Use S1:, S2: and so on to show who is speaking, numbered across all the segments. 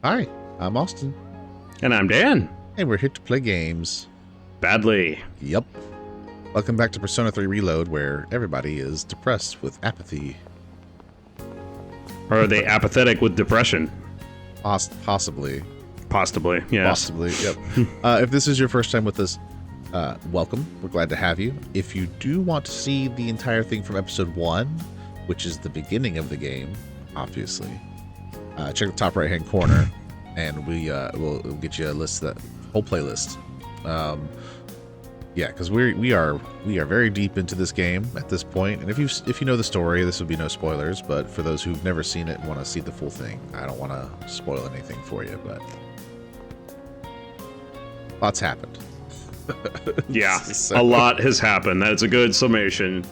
S1: Hi, I'm Austin,
S2: And I'm Dan.
S1: and we're here to play games.
S2: Badly.
S1: Yep. Welcome back to Persona 3 Reload, where everybody is depressed with apathy.
S2: Or are they apathetic with depression?
S1: Possibly.
S2: Possibly, yes.
S1: Possibly, yep. If this is your first time with us, welcome. We're glad to have you. If you do want to see the entire thing from episode 1, which is the beginning of the game, obviously, check the top right-hand corner, and we'll get you a list, that whole playlist. Yeah, because we are very deep into this game at this point, and if you know the story, this would be no spoilers. But for those who've never seen it and want to see the full thing, I don't want to spoil anything for you. But lots happened.
S2: Yeah,
S1: So-
S2: a lot has happened. That's a good summation.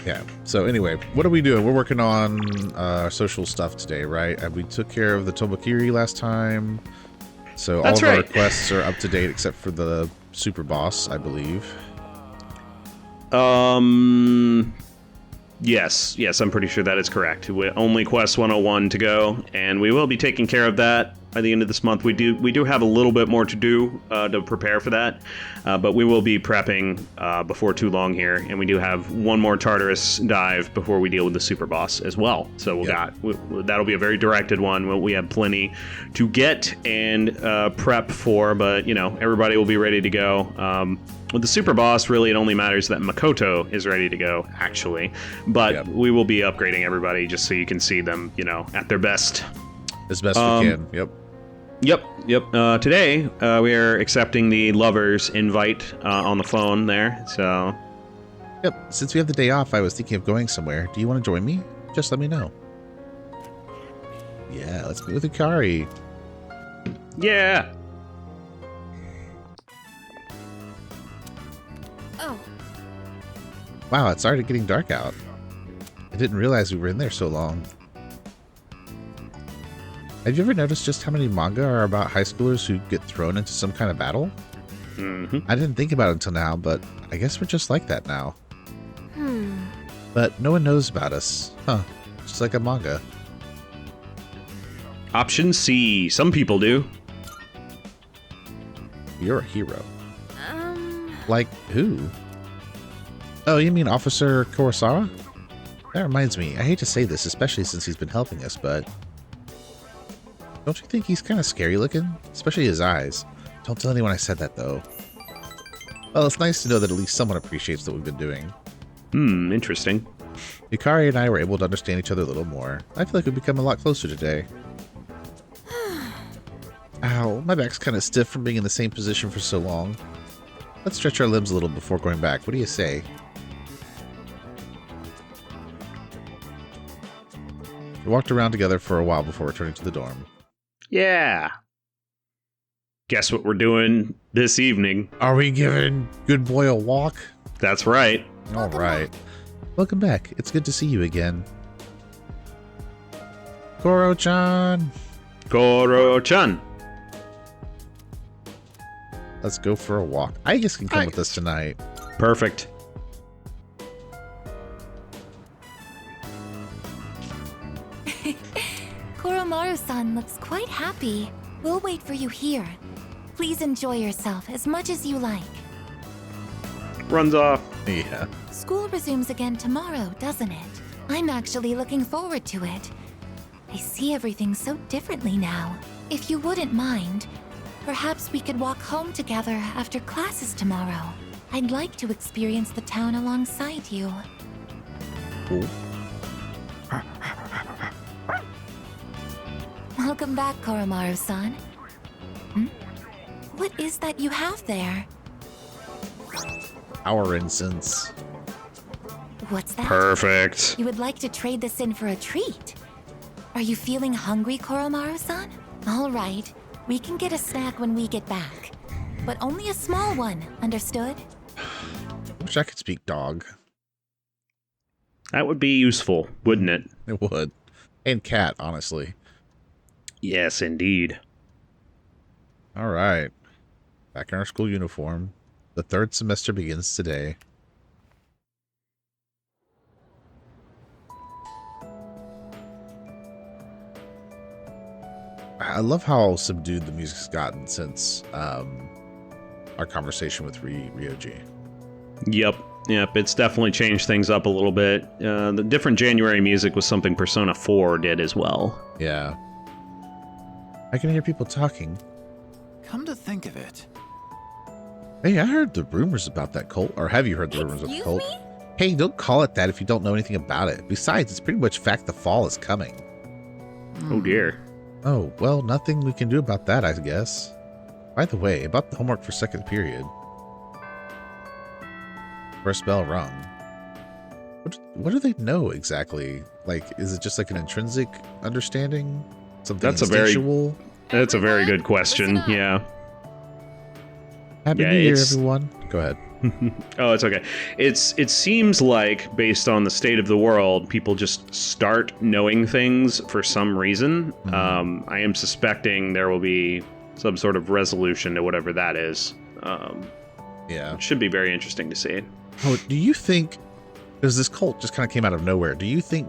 S1: Yeah. So anyway, what are we doing? We're working on social stuff today, right? We took care of the Tobakiri last time, so
S2: That's
S1: all of our
S2: right.
S1: quests are up to date except for the super boss, I believe.
S2: Yes, I'm pretty sure that is correct. Only quest 101 to go, and we will be taking care of that by the end of this month. We do have a little bit more to do to prepare for that, but we will be prepping before too long here, and we do have one more Tartarus dive before we deal with the super boss as well. So that'll be a very directed one. We have plenty to get and prep for, but everybody will be ready to go. With the super boss, really, it only matters that Makoto is ready to go, actually. But we will be upgrading everybody just so you can see them, at their best.
S1: As best we can. Yep.
S2: Yep. Today, we are accepting the lover's invite on the phone there, so...
S1: Yep. Since we have the day off, I was thinking of going somewhere. Do you want to join me? Just let me know. Yeah, let's meet with Ikari.
S2: Yeah!
S3: Oh,
S1: Wow, it's already getting dark out. I didn't realize we were in there so long. Have you ever noticed just how many manga are about high schoolers who get thrown into some kind of battle?
S2: Mm-hmm.
S1: I didn't think about it until now, but I guess we're just like that now. But no one knows about us. Huh. Just like a manga.
S2: Option C. Some people do.
S1: You're a hero. Like who? Oh, you mean Officer Kurosawa? That reminds me, I hate to say this, especially since he's been helping us, but... Don't you think he's kind of scary looking? Especially his eyes. Don't tell anyone I said that, though. Well, it's nice to know that at least someone appreciates what we've been doing.
S2: Interesting.
S1: Yukari and I were able to understand each other a little more. I feel like we've become a lot closer today. Ow, my back's kind of stiff from being in the same position for so long. Let's stretch our limbs a little before going back. What do you say? We walked around together for a while before returning to the dorm.
S2: Yeah. Guess what we're doing this evening?
S1: Are we giving good boy a walk?
S2: That's right.
S1: All right. Welcome back. It's good to see you again. Koro-chan!
S2: Koro-chan.
S1: Let's go for a walk. I guess can come with us tonight.
S2: Perfect.
S3: Koromaru-san looks quite happy. We'll wait for you here. Please enjoy yourself as much as you like.
S2: Runs off.
S1: Yeah.
S3: School resumes again tomorrow, doesn't it? I'm actually looking forward to it. I see everything so differently now. If you wouldn't mind, perhaps we could walk home together after classes tomorrow. I'd like to experience the town alongside you.
S1: Cool.
S3: Welcome back, Koromaru-san. What is that you have there?
S1: Our incense.
S3: What's that?
S2: Perfect.
S3: You would like to trade this in for a treat? Are you feeling hungry, Koromaru-san? All right, we can get a snack when we get back. But only a small one, understood?
S1: Wish I could speak dog.
S2: That would be useful, wouldn't it?
S1: It would. And cat, honestly.
S2: Yes, indeed.
S1: All right. Back in our school uniform. The third semester begins today. I love how subdued the music's gotten since our conversation with Ryoji.
S2: Yep. It's definitely changed things up a little bit. The different January music was something Persona 4 did as well.
S1: Yeah. I can hear people talking.
S4: Come to think of it.
S1: Hey, I heard the rumors about that cult. Or have you heard the rumors of the cult? Hey, don't call it that if you don't know anything about it. Besides, it's pretty much fact the fall is coming.
S2: Oh dear.
S1: Oh, well, nothing we can do about that, I guess. By the way, about the homework for second period. First bell rung. What do they know exactly? Like, is it just like an intrinsic understanding? Something instinctual?
S2: That's a very good question. Yeah.
S1: Happy New Year, everyone. Go ahead.
S2: Oh, it's okay. It seems like, based on the state of the world, people just start knowing things for some reason. Mm-hmm. I am suspecting there will be some sort of resolution to whatever that is.
S1: Yeah.
S2: It should be very interesting to see.
S1: Oh, do you think, because this cult just kind of came out of nowhere, do you think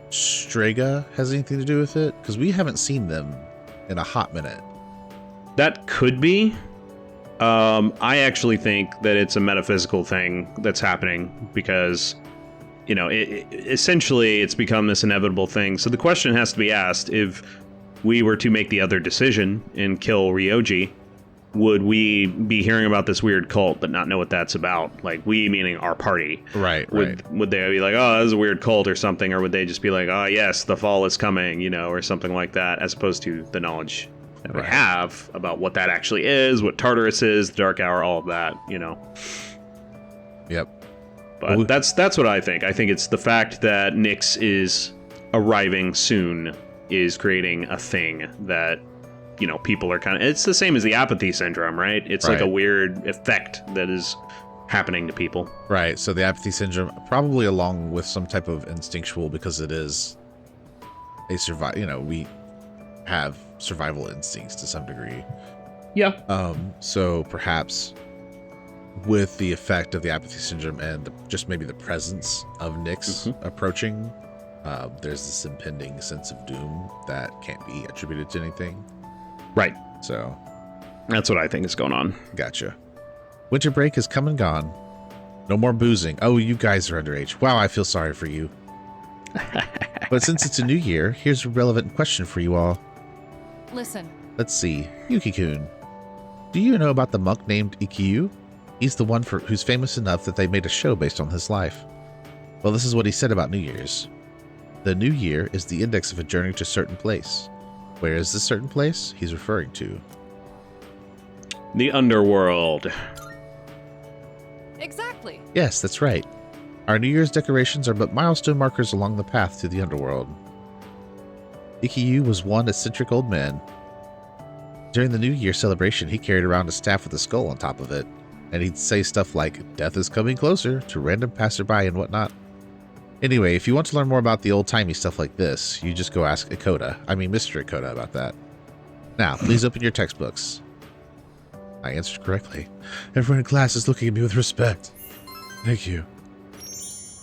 S1: Strega has anything to do with it? Because we haven't seen them in a hot minute.
S2: That could be. I actually think that it's a metaphysical thing that's happening because, essentially it's become this inevitable thing. So the question has to be asked, if we were to make the other decision and kill Ryoji, would we be hearing about this weird cult but not know what that's about? Like, we meaning our party.
S1: Right.
S2: Would they be like, oh, this is a weird cult or something? Or would they just be like, oh, yes, the fall is coming, or something like that, as opposed to the knowledge that we have about what that actually is, what Tartarus is, the Dark Hour, all of that,
S1: Yep.
S2: But that's what I think. I think it's the fact that Nyx is arriving soon is creating a thing that, people are kind of... It's the same as the apathy syndrome, right? It's like a weird effect that is happening to people.
S1: Right. So the apathy syndrome, probably along with some type of instinctual, because it is a we have survival instincts to some degree.
S2: Yeah.
S1: So perhaps with the effect of the apathy syndrome and just maybe the presence of Nyx approaching, there's this impending sense of doom that can't be attributed to anything.
S2: Right.
S1: So
S2: that's what I think is going on.
S1: Gotcha. Winter break has come and gone. No more boozing. Oh, you guys are underage. Wow, I feel sorry for you. But since it's a new year, here's a relevant question for you all.
S5: Listen.
S1: Let's see. Yuki-kun. Do you know about the monk named Ikkyu? He's the one who's famous enough that they made a show based on his life. Well, this is what he said about New Year's. The new year is the index of a journey to a certain place. Where is this certain place he's referring to?
S2: The underworld.
S5: Exactly.
S1: Yes, that's right. Our New Year's decorations are but milestone markers along the path to the underworld. Ikkyu was one eccentric old man. During the New Year celebration, he carried around a staff with a skull on top of it, and he'd say stuff like, "Death is coming closer," to random passerby and whatnot. Anyway, if you want to learn more about the old-timey stuff like this, you just go ask Mr. Ikoda about that. Now, please open your textbooks. I answered correctly. Everyone in class is looking at me with respect. Thank you.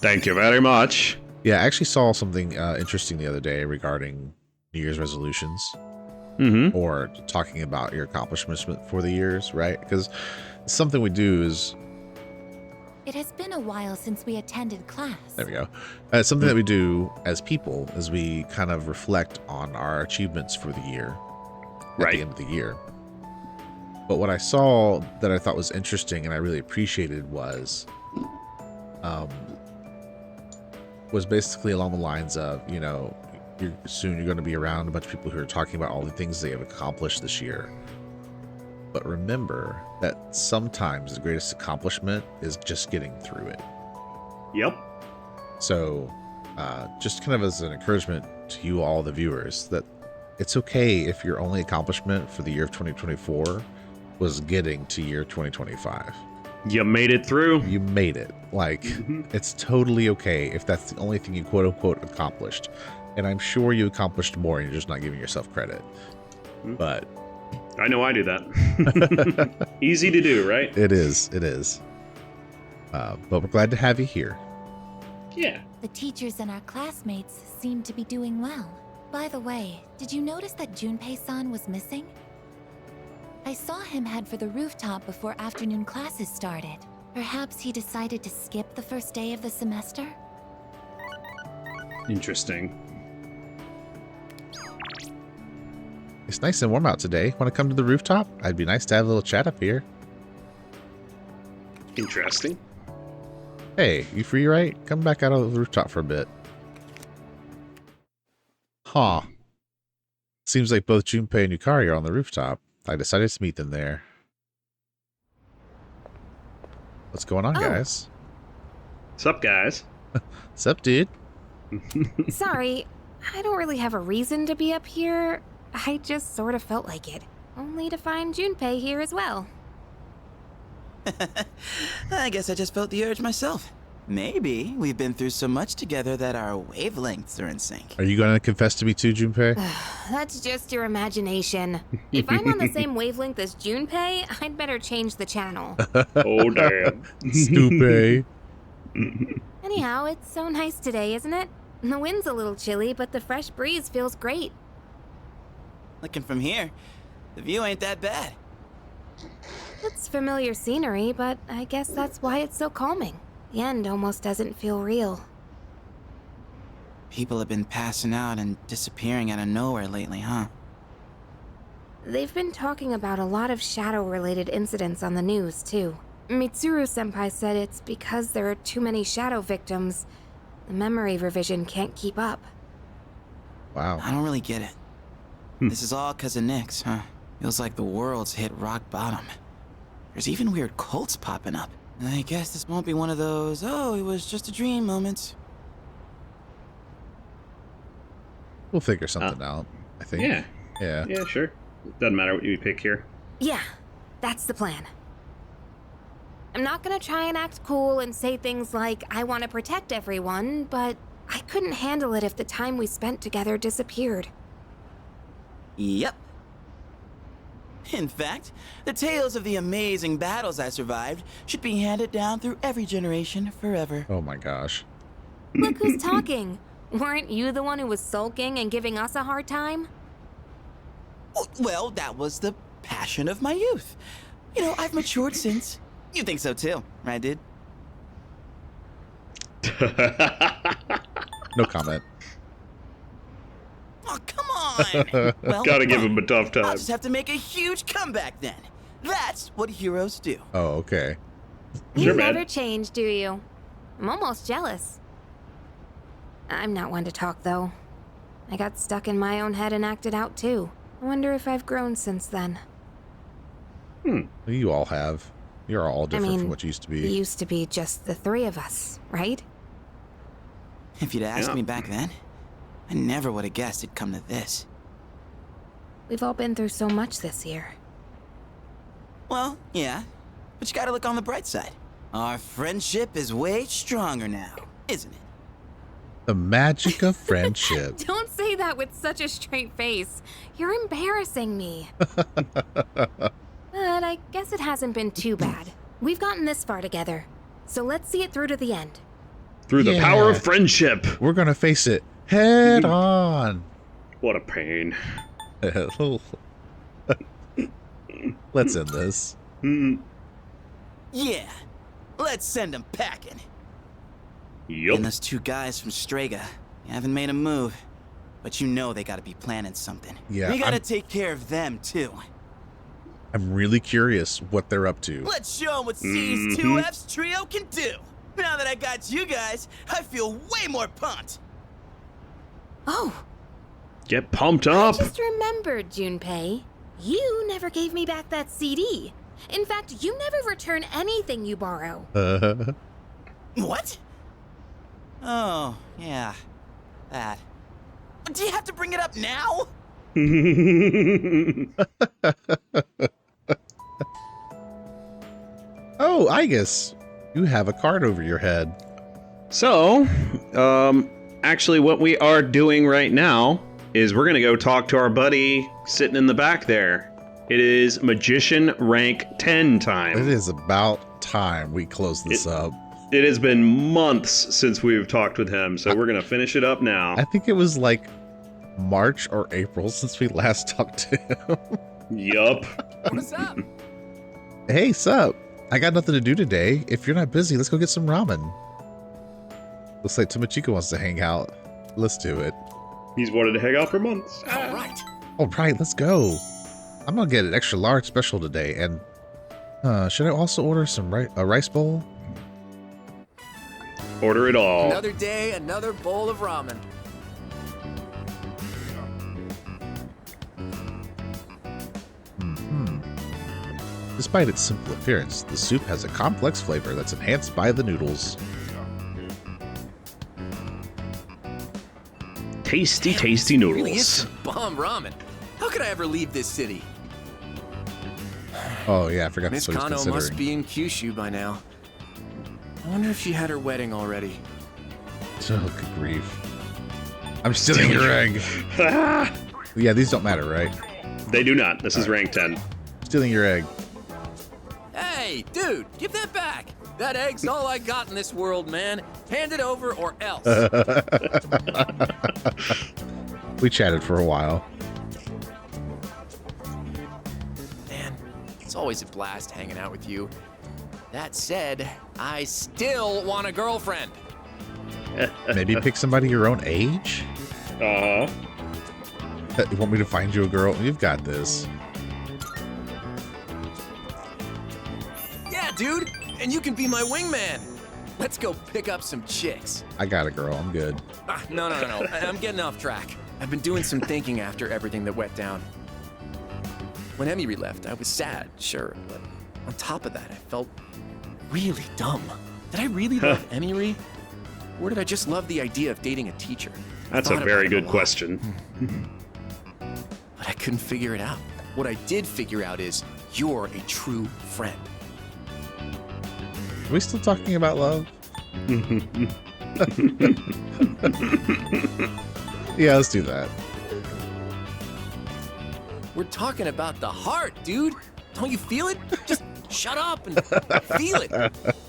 S2: Thank you very much.
S1: Yeah, I actually saw something interesting the other day regarding New Year's resolutions. Or talking about your accomplishments for the years, right? Because something we do is...
S3: It has been a while since we attended class.
S1: There we go. Something that we do as people is we kind of reflect on our achievements for the year at the end of the year. But what I saw that I thought was interesting and I really appreciated was basically along the lines of, you're going to be around a bunch of people who are talking about all the things they have accomplished this year. But remember that sometimes the greatest accomplishment is just getting through it.
S2: Yep.
S1: So just kind of as an encouragement to you all, the viewers, that it's okay if your only accomplishment for the year of 2024 was getting to year 2025.
S2: You made it through.
S1: You made it. Like, it's totally okay if that's the only thing you quote unquote accomplished. And I'm sure you accomplished more and you're just not giving yourself credit. But
S2: I know I do that. Easy to do, right?
S1: It is. But we're glad to have you here.
S2: Yeah.
S3: The teachers and our classmates seem to be doing well. By the way, did you notice that Junpei-san was missing? I saw him head for the rooftop before afternoon classes started. Perhaps he decided to skip the first day of the semester?
S2: Interesting.
S1: It's nice and warm out today. Want to come to the rooftop? I'd be nice to have a little chat up here.
S2: Interesting.
S1: Hey, you free, right? Come back out of the rooftop for a bit. Huh. Seems like both Junpei and Yukari are on the rooftop. I decided to meet them there. What's going on, guys?
S2: What's up, guys?
S1: What's up, dude?
S5: Sorry, I don't really have a reason to be up here. I just sort of felt like it. Only to find Junpei here as well.
S6: I guess I just felt the urge myself. Maybe we've been through so much together that our wavelengths are in sync.
S1: Are you going to confess to me too, Junpei?
S5: That's just your imagination. If I'm on the same wavelength as Junpei, I'd better change the channel.
S2: Oh, damn.
S1: Stupid.
S5: Anyhow, it's so nice today, isn't it? The wind's a little chilly, but the fresh breeze feels great.
S6: Looking from here, the view ain't that bad.
S5: It's familiar scenery, but I guess that's why it's so calming. The end almost doesn't feel real.
S6: People have been passing out and disappearing out of nowhere lately, huh?
S5: They've been talking about a lot of shadow-related incidents on the news, too. Mitsuru-senpai said it's because there are too many shadow victims. The memory revision can't keep up.
S1: Wow.
S6: I don't really get it. This is all 'cause of Nyx, huh? Feels like the world's hit rock bottom. There's even weird cults popping up. I guess this won't be one of those, oh, it was just a dream moments.
S1: We'll figure something out, I think.
S2: Yeah.
S1: Yeah.
S2: Yeah, sure. Doesn't matter what you pick here.
S5: Yeah, that's the plan. I'm not gonna try and act cool and say things like, I want to protect everyone, but I couldn't handle it if the time we spent together disappeared.
S6: Yep. In fact, the tales of the amazing battles I survived should be handed down through every generation forever.
S1: Oh my gosh.
S5: Look who's talking. Weren't you the one who was sulking and giving us a hard time?
S6: Well, that was the passion of my youth. You know, I've matured since. You think so too, right, dude?
S1: No comment.
S6: Oh, come on! Well,
S2: Gotta give him a tough
S6: I'll
S2: time.
S6: just have to make a huge comeback then. That's what heroes do.
S1: Oh, okay.
S5: You
S2: Sure, man.
S5: never change, do you? I'm almost jealous. I'm not one to talk, though. I got stuck in my own head and acted out, too. I wonder if I've grown since then.
S1: You all have. You're all different from what you used to
S5: It
S1: be.
S5: used to be just the three of us, right?
S6: If you'd asked
S2: Yeah.
S6: me back then, I never would have guessed it'd come to this.
S5: We've all been through so much this year.
S6: Well, yeah, but you gotta look on the bright side. Our friendship is way stronger now, isn't it?
S1: The magic of friendship.
S5: Don't say that with such a straight face. You're embarrassing me. But I guess it hasn't been too bad. We've gotten this far together, so let's see it through to the end.
S2: Through the power of friendship.
S1: We're gonna face it head on.
S2: What a pain.
S1: Let's end this.
S6: Yeah, let's send them packing.
S2: Yup.
S6: And those two guys from Strega haven't made a move, but you know they gotta be planning something.
S1: Yeah,
S6: we gotta
S1: I'm-
S6: take care of them too.
S1: I'm really curious what they're up to.
S6: Let's show them what C's 2F's trio can do. Now that I got you guys, I feel way more pumped.
S5: Oh,
S2: Get pumped up.
S5: just remembered, Junpei. You never gave me back that CD. In fact, you never return anything you borrow.
S6: What? Oh, yeah. That. Do you have to bring it up now?
S1: Oh, Igus, you have a card over your head.
S2: So, actually what we are doing right now is we're gonna go talk to our buddy sitting in the back there. It is Magician rank 10 time.
S1: It is about time we close this up.
S2: It has been months since we've talked with him, so we're gonna finish it up now.
S1: I think it was like March or April since we last talked to him.
S2: Yup.
S7: What's up?
S1: Hey, sup? I got nothing to do today. If you're not busy, let's go get some ramen. Looks like Tomochika wants to hang out. Let's do it.
S2: He's wanted to hang out for months.
S7: All right.
S1: All right, let's go. I'm gonna get an extra large special today, and should I also order some a rice bowl?
S2: Order it all.
S7: Another day, another bowl of ramen.
S1: Despite its simple appearance, the soup has a complex flavor that's enhanced by the noodles.
S2: Tasty, tasty
S7: This really is
S2: noodles.
S7: some bomb ramen. How could I ever leave this city?
S1: Oh yeah, I forgot
S7: Miss
S1: that's what he's
S7: Kano
S1: considering.
S7: must be in Kyushu by now. I wonder if she had her wedding already.
S1: Oh, good grief. I'm stealing your egg. Yeah, these don't matter, right?
S2: They do not. This is rank 10.
S1: Stealing your egg.
S7: Hey, dude, give that back. That egg's all I got in this world, man. Hand it over or else.
S1: We chatted for a while.
S7: Man, it's always a blast hanging out with you. That said, I still want a girlfriend.
S1: Maybe pick somebody your own age?
S2: Uh-huh.
S1: You want me to find you a girl? You've got this.
S7: Yeah, dude, and you can be my wingman. Let's go pick up some chicks.
S1: I got a girl. I'm good.
S7: No. I'm getting off track. I've been doing some thinking after everything that went down. When Emiri left, I was sad, sure, but on top of that, I felt really dumb. Did I really love Emiri? Or did I just love the idea of dating a teacher?
S2: That's a
S7: Thought
S2: very
S7: about it
S2: good
S7: lot,
S2: question.
S7: But I couldn't figure it out. What I did figure out is you're a true friend.
S1: Are we still talking about love? Yeah, let's do that.
S7: We're talking about the heart, dude. Don't you feel it? Just shut up and feel it.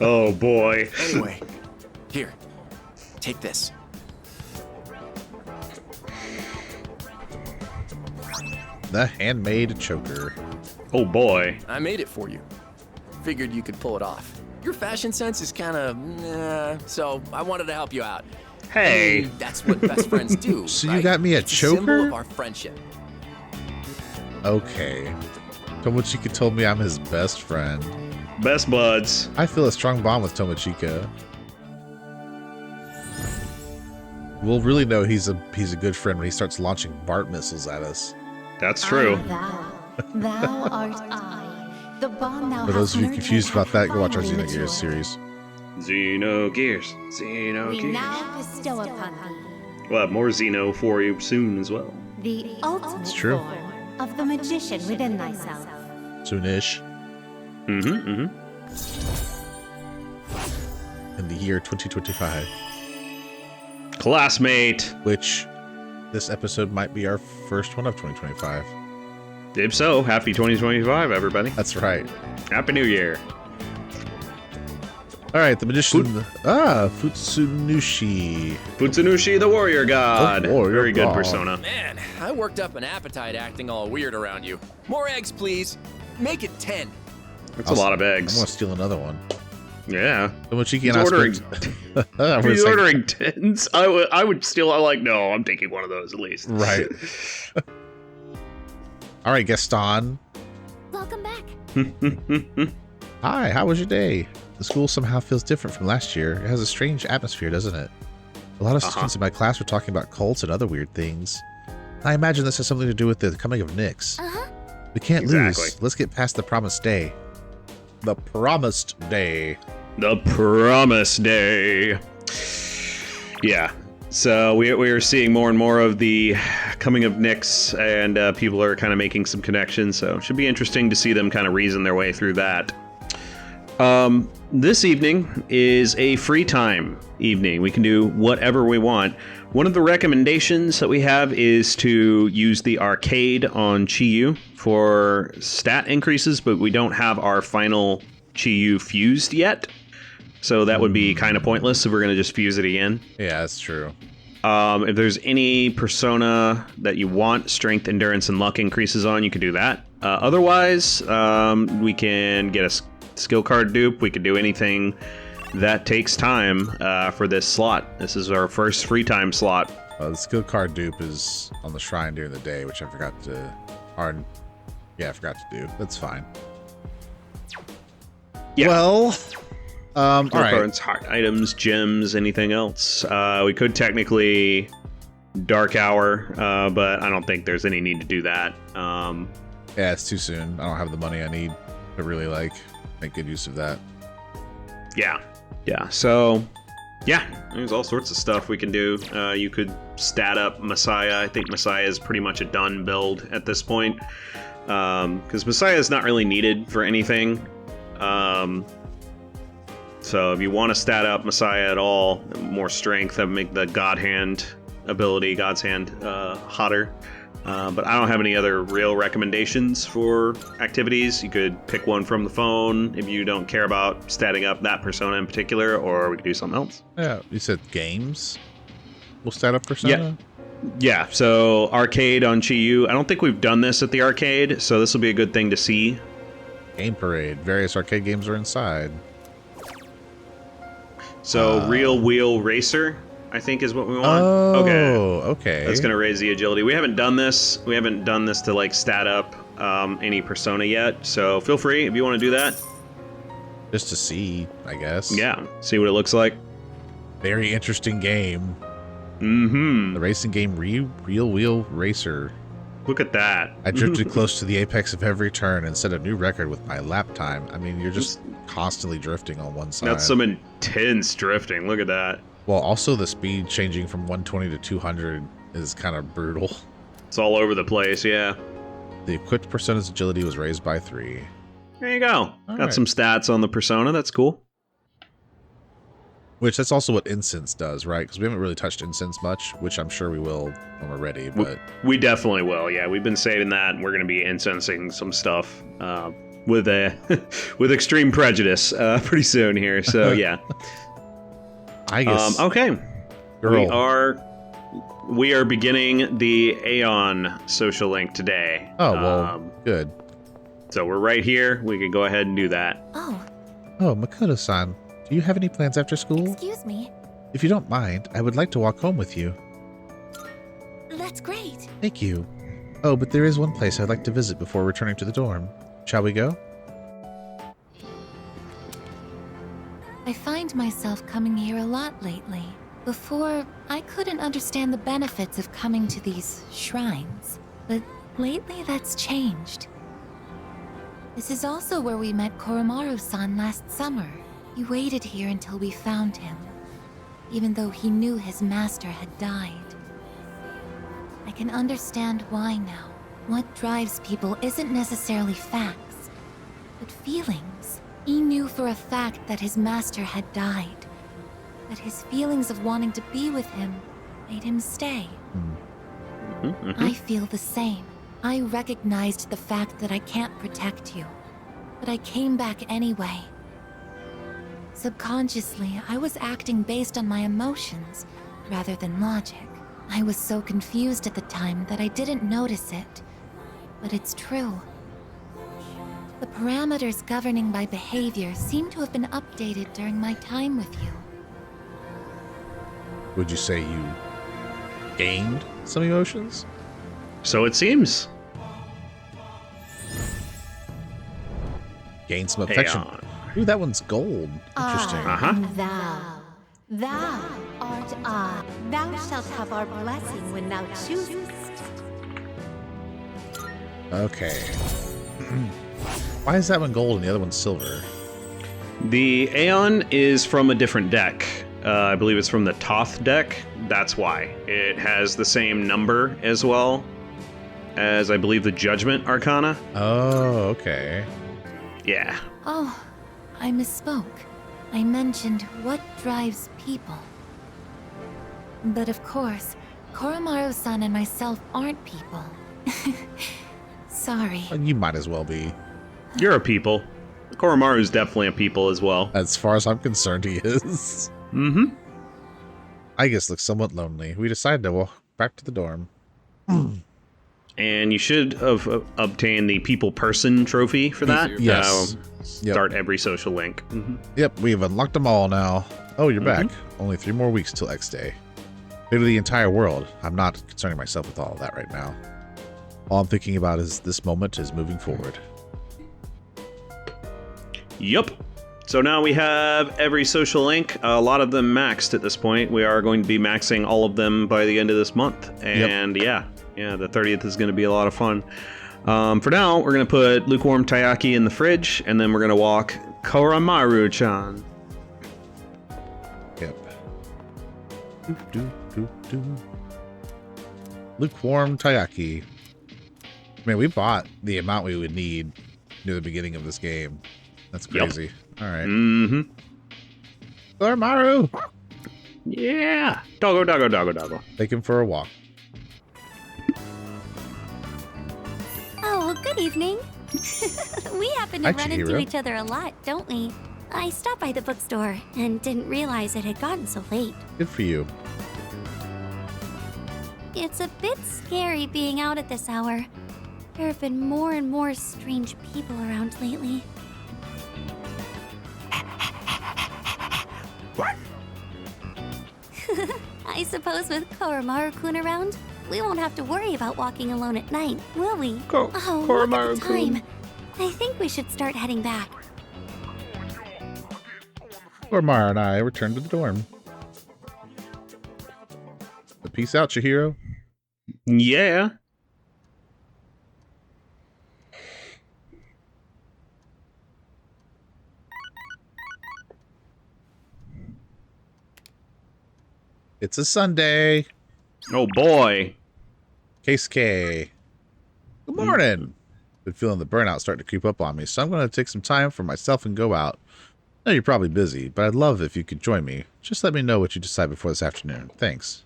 S2: Oh, boy.
S7: Anyway, here, take this.
S1: The handmade choker.
S2: Oh, boy.
S7: I made it for you. Figured you could pull it off. Your fashion sense is kind of, so I wanted to help you out. I
S2: Hey.
S7: mean, that's what best friends do.
S1: So you
S7: right?
S1: got me a
S7: It's a symbol
S1: choker?
S7: of our friendship.
S1: Okay. Tomochika told me I'm his best friend.
S2: Best buds.
S1: I feel a strong bond with Tomochika. We'll really know he's a good friend when he starts launching BART missiles at us.
S2: That's true.
S3: Thou art I. The bond thou
S1: For those
S3: hast
S1: of you
S3: nurtured
S1: confused about that, go watch our
S3: finally
S1: Xenogears
S3: matured.
S1: series.
S2: Xenogears.
S3: We
S2: Xenogears.
S3: now bestow upon thee
S2: We'll have more Xeno for you soon as well.
S3: the ultimate
S1: true.
S3: form of the magician within thyself.
S1: Soonish.
S2: Mm-hmm.
S1: In the year 2025.
S2: Classmate.
S1: Which this episode might be our first one of 2025.
S2: If so, happy 2025, everybody.
S1: That's right.
S2: Happy New Year.
S1: All right, the magician. Futsunushi.
S2: Futsunushi, the warrior god.
S1: The warrior
S2: Very good
S1: god.
S2: persona.
S7: Man, I worked up an appetite acting all weird around you. More eggs, please. Make it 10.
S2: That's a lot of
S1: I'm
S2: eggs.
S1: gonna steal another one.
S2: Yeah.
S1: Tomochiki
S2: He's
S1: and I
S2: ordering.
S1: spent-
S2: He's ordering 10s. I would still. I like. No, I'm taking one of those at least.
S1: Right. All right, Gaston.
S3: Welcome back.
S1: Hi, how was your day? The school somehow feels different from last year. It has a strange atmosphere, doesn't it? A lot of students in my class were talking about cults and other weird things. I imagine this has something to do with the coming of Nyx. We can't
S2: Exactly.
S1: lose. Let's get past the promised day. The promised day.
S2: The Promise Day. Yeah. So we are seeing more and more of the coming of Nyx, and people are kind of making some connections. So it should be interesting to see them kind of reason their way through that. This evening is a free time evening. We can do whatever we want. One of the recommendations that we have is to use the arcade on Chiyu for stat increases, but we don't have our final Chiyu fused yet. So that would be kind of pointless if we're going to just fuse it again.
S1: Yeah, that's true.
S2: If there's any persona that you want strength, endurance, and luck increases on, you can do that. Otherwise, we can get a skill card dupe. We can do anything that takes time for this slot. This is our first free time slot.
S1: The skill card dupe is on the shrine during the day, which I forgot to... I forgot to do. That's fine.
S2: Yeah.
S1: Well... all right.
S2: Cards, heart items, gems, anything else. We could technically Dark Hour, but I don't think there's any need to do that.
S1: Yeah, it's too soon. I don't have the money I need to really, make good use of that.
S2: Yeah. So, yeah, there's all sorts of stuff we can do. You could stat up Messiah. I think Messiah is pretty much a done build at this point, because Messiah is not really needed for anything. So if you want to stat up Messiah at all, more strength, that would make the God Hand ability, God's Hand, hotter. But I don't have any other real recommendations for activities. You could pick one from the phone if you don't care about statting up that persona in particular, or we could do something else.
S1: Yeah, you said games? We'll stat up persona?
S2: Yeah, so arcade on Chi-Yu. I don't think we've done this at the arcade, so this will be a good thing to see.
S1: Game Parade. Various arcade games are inside.
S2: So Real Wheel Racer, I think, is what we want.
S1: Oh, okay.
S2: That's gonna raise the agility. We haven't done this. We haven't done this to stat up any persona yet. So feel free if you want to do that.
S1: Just to see, I guess.
S2: Yeah, see what it looks like.
S1: Very interesting game.
S2: Mm-hmm.
S1: The racing game Real Wheel Racer.
S2: Look at that.
S1: I drifted close to the apex of every turn and set a new record with my lap time. I mean, you're just constantly drifting on one side.
S2: That's some intense drifting. Look at that.
S1: Well, also the speed changing from 120 to 200 is kind of brutal.
S2: It's all over the place, yeah.
S1: The equipped persona's agility was raised by 3.
S2: There you go.
S1: All
S2: Got some stats on the persona. That's cool.
S1: Which that's also what incense does, right? Because we haven't really touched incense much, which I'm sure we will when we're ready. But
S2: we definitely will. Yeah, we've been saving that, and we're going to be incensing some stuff with with extreme prejudice pretty soon here. So yeah,
S1: I guess.
S2: Okay,
S1: Girl.
S2: we are beginning the Aeon social link today.
S1: Oh well, good.
S2: So we're right here. We can go ahead and do that.
S3: Oh,
S1: Makoto-san, do you have any plans after school?
S3: excuse me.
S1: If you don't mind, I would like to walk home with you.
S3: That's great.
S1: Thank you. Oh, but there is one place I'd like to visit before returning to the dorm. Shall we go?
S3: I find myself coming here a lot lately. Before, I couldn't understand the benefits of coming to these shrines. But lately that's changed. This is also where we met Koromaru-san last summer. He waited here until we found him, even though he knew his master had died. I can understand why now. What drives people isn't necessarily facts, but feelings. He knew for a fact that his master had died, but his feelings of wanting to be with him made him stay. I feel the same. I recognized the fact that I can't protect you, but I came back anyway. Subconsciously, I was acting based on my emotions rather than logic. I was so confused at the time that I didn't notice it, but it's true. The parameters governing my behavior seem to have been updated during my time with you.
S1: Would you say you gained some emotions?
S2: So it seems.
S1: Gained some affection.
S2: Aeon.
S1: Ooh, that one's gold. Interesting.
S8: Thou art I. Thou shalt have our blessing when thou choosest.
S1: Okay. Why is that one gold and the other one silver?
S2: The Aeon is from a different deck. I believe it's from the Toth deck. That's why. It has the same number as well as, I believe, the Judgment Arcana.
S1: Oh, okay.
S2: Yeah.
S3: Oh, I misspoke. I mentioned what drives people. But of course, Koromaru-san and myself aren't people. Sorry.
S1: Well, you might as well be.
S2: You're a people. Koromaru's definitely a people as well.
S1: As far as I'm concerned, he is.
S2: Mm-hmm.
S1: Aegis looks somewhat lonely. We decided to walk back to the dorm.
S2: And you should have obtained the people person trophy for that.
S1: Yes.
S2: Start every social link. Mm-hmm.
S1: Yep, we've unlocked them all now. Oh, you're back. Only 3 more weeks till X Day. Maybe the entire world. I'm not concerning myself with all of that right now. All I'm thinking about is this moment is moving forward.
S2: Yup. So now we have every social link, a lot of them maxed at this point. We are going to be maxing all of them by the end of this month. And yeah, the 30th is going to be a lot of fun. For now, we're going to put lukewarm taiyaki in the fridge, and then we're going to walk Koramaru-chan.
S1: Yep. Lukewarm taiyaki. Man, we bought the amount we would need near the beginning of this game. That's crazy. Yep. All right.
S2: Mm-hmm.
S1: Koramaru!
S2: Yeah. Doggo.
S1: Take him for a walk.
S9: Oh, good evening. We happen to run into each other a lot, don't we? I stopped by the bookstore and didn't realize it had gotten so late.
S1: Good for you.
S9: It's a bit scary being out at this hour. There have been more and more strange people around lately. I suppose with Koramaru-kun around, we won't have to worry about walking alone at night, will we? Look at the time. I think we should start heading back.
S1: Koramaru and I return to the dorm. Peace out, Chihiro.
S2: Yeah.
S1: It's a Sunday.
S2: Oh boy.
S1: Case K. Good morning. Been feeling the burnout starting to creep up on me, so I'm going to take some time for myself and go out. I know you're probably busy, but I'd love if you could join me. Just let me know what you decide before this afternoon. Thanks.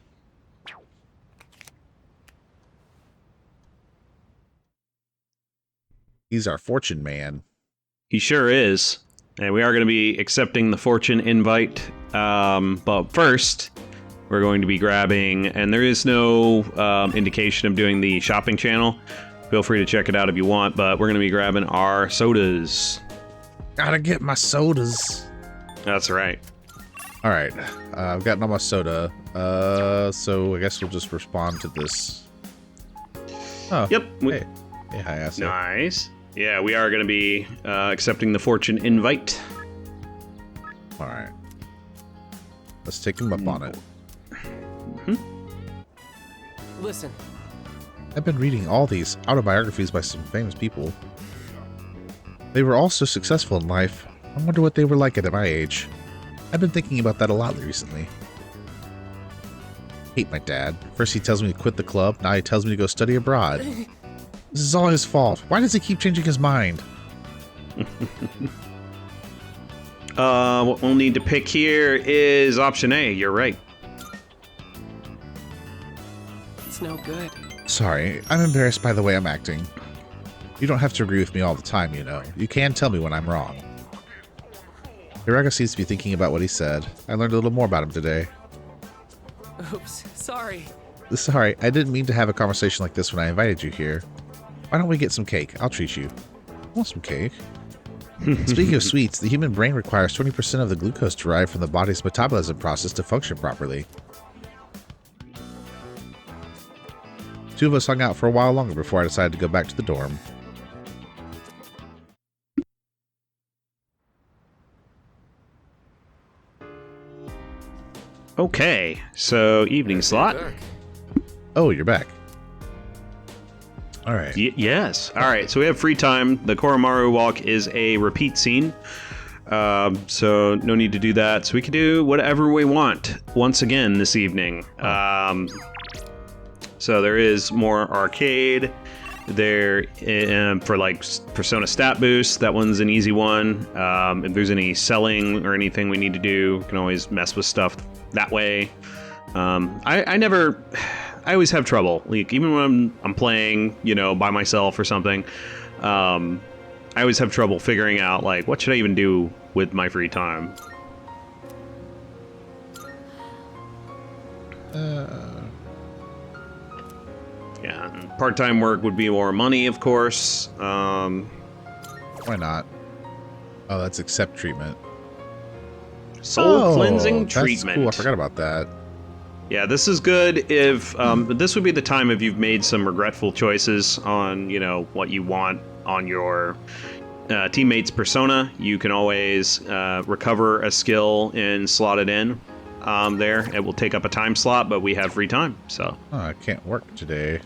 S1: He's our fortune man.
S2: He sure is. And we are going to be accepting the fortune invite. But first, we're going to be grabbing, and there is no indication of doing the shopping channel. Feel free to check it out if you want, but we're going to be grabbing our sodas.
S1: Gotta get my sodas.
S2: That's right.
S1: All right. I've gotten all my soda. So I guess we'll just respond to this. Oh.
S2: Yep.
S1: Hey, hi, Asa.
S2: Nice. Yeah, we are going to be accepting the fortune invite.
S1: All right. Let's take him up on it.
S7: Listen.
S1: I've been reading all these autobiographies by some famous people. They were all so successful in life. I wonder what they were like at my age. I've been thinking about that a lot recently. I hate my dad. First he tells me to quit the club, now he tells me to go study abroad. This is all his fault. Why does he keep changing his mind?
S2: What we'll need to pick here is option A. You're right.
S7: It's no good.
S1: Sorry, I'm embarrassed by the way I'm acting. You don't have to agree with me all the time, you know. You can tell me when I'm wrong. Hiraga seems to be thinking about what he said. I learned a little more about him today.
S7: Oops, sorry.
S1: Sorry, I didn't mean to have a conversation like this when I invited you here. Why don't we get some cake? I'll treat you. I want some cake. Speaking of sweets, the human brain requires 20% of the glucose derived from the body's metabolism process to function properly. Two of us hung out for a while longer before I decided to go back to the dorm.
S2: Okay, so evening slot.
S1: Oh, you're back. All right.
S2: Yes. All right, so we have free time. The Koramaru walk is a repeat scene. So no need to do that. So we can do whatever we want once again this evening. So there is more arcade. There for like Persona stat boost. That one's an easy one. If there's any selling or anything we need to do, we can always mess with stuff that way. I always have trouble. Like even when I'm playing, you know, by myself or something. I always have trouble figuring out like what should I even do with my free time. Yeah, and part-time work would be more money, of course.
S1: Why not? Oh, that's accept treatment.
S2: Soul cleansing
S1: that's
S2: treatment.
S1: Cool. I forgot about that.
S2: Yeah, this is good if this would be the time if you've made some regretful choices on, you know, what you want on your teammate's persona. You can always recover a skill and slot it in there. It will take up a time slot, but we have free time, so.
S1: Oh, I can't work today.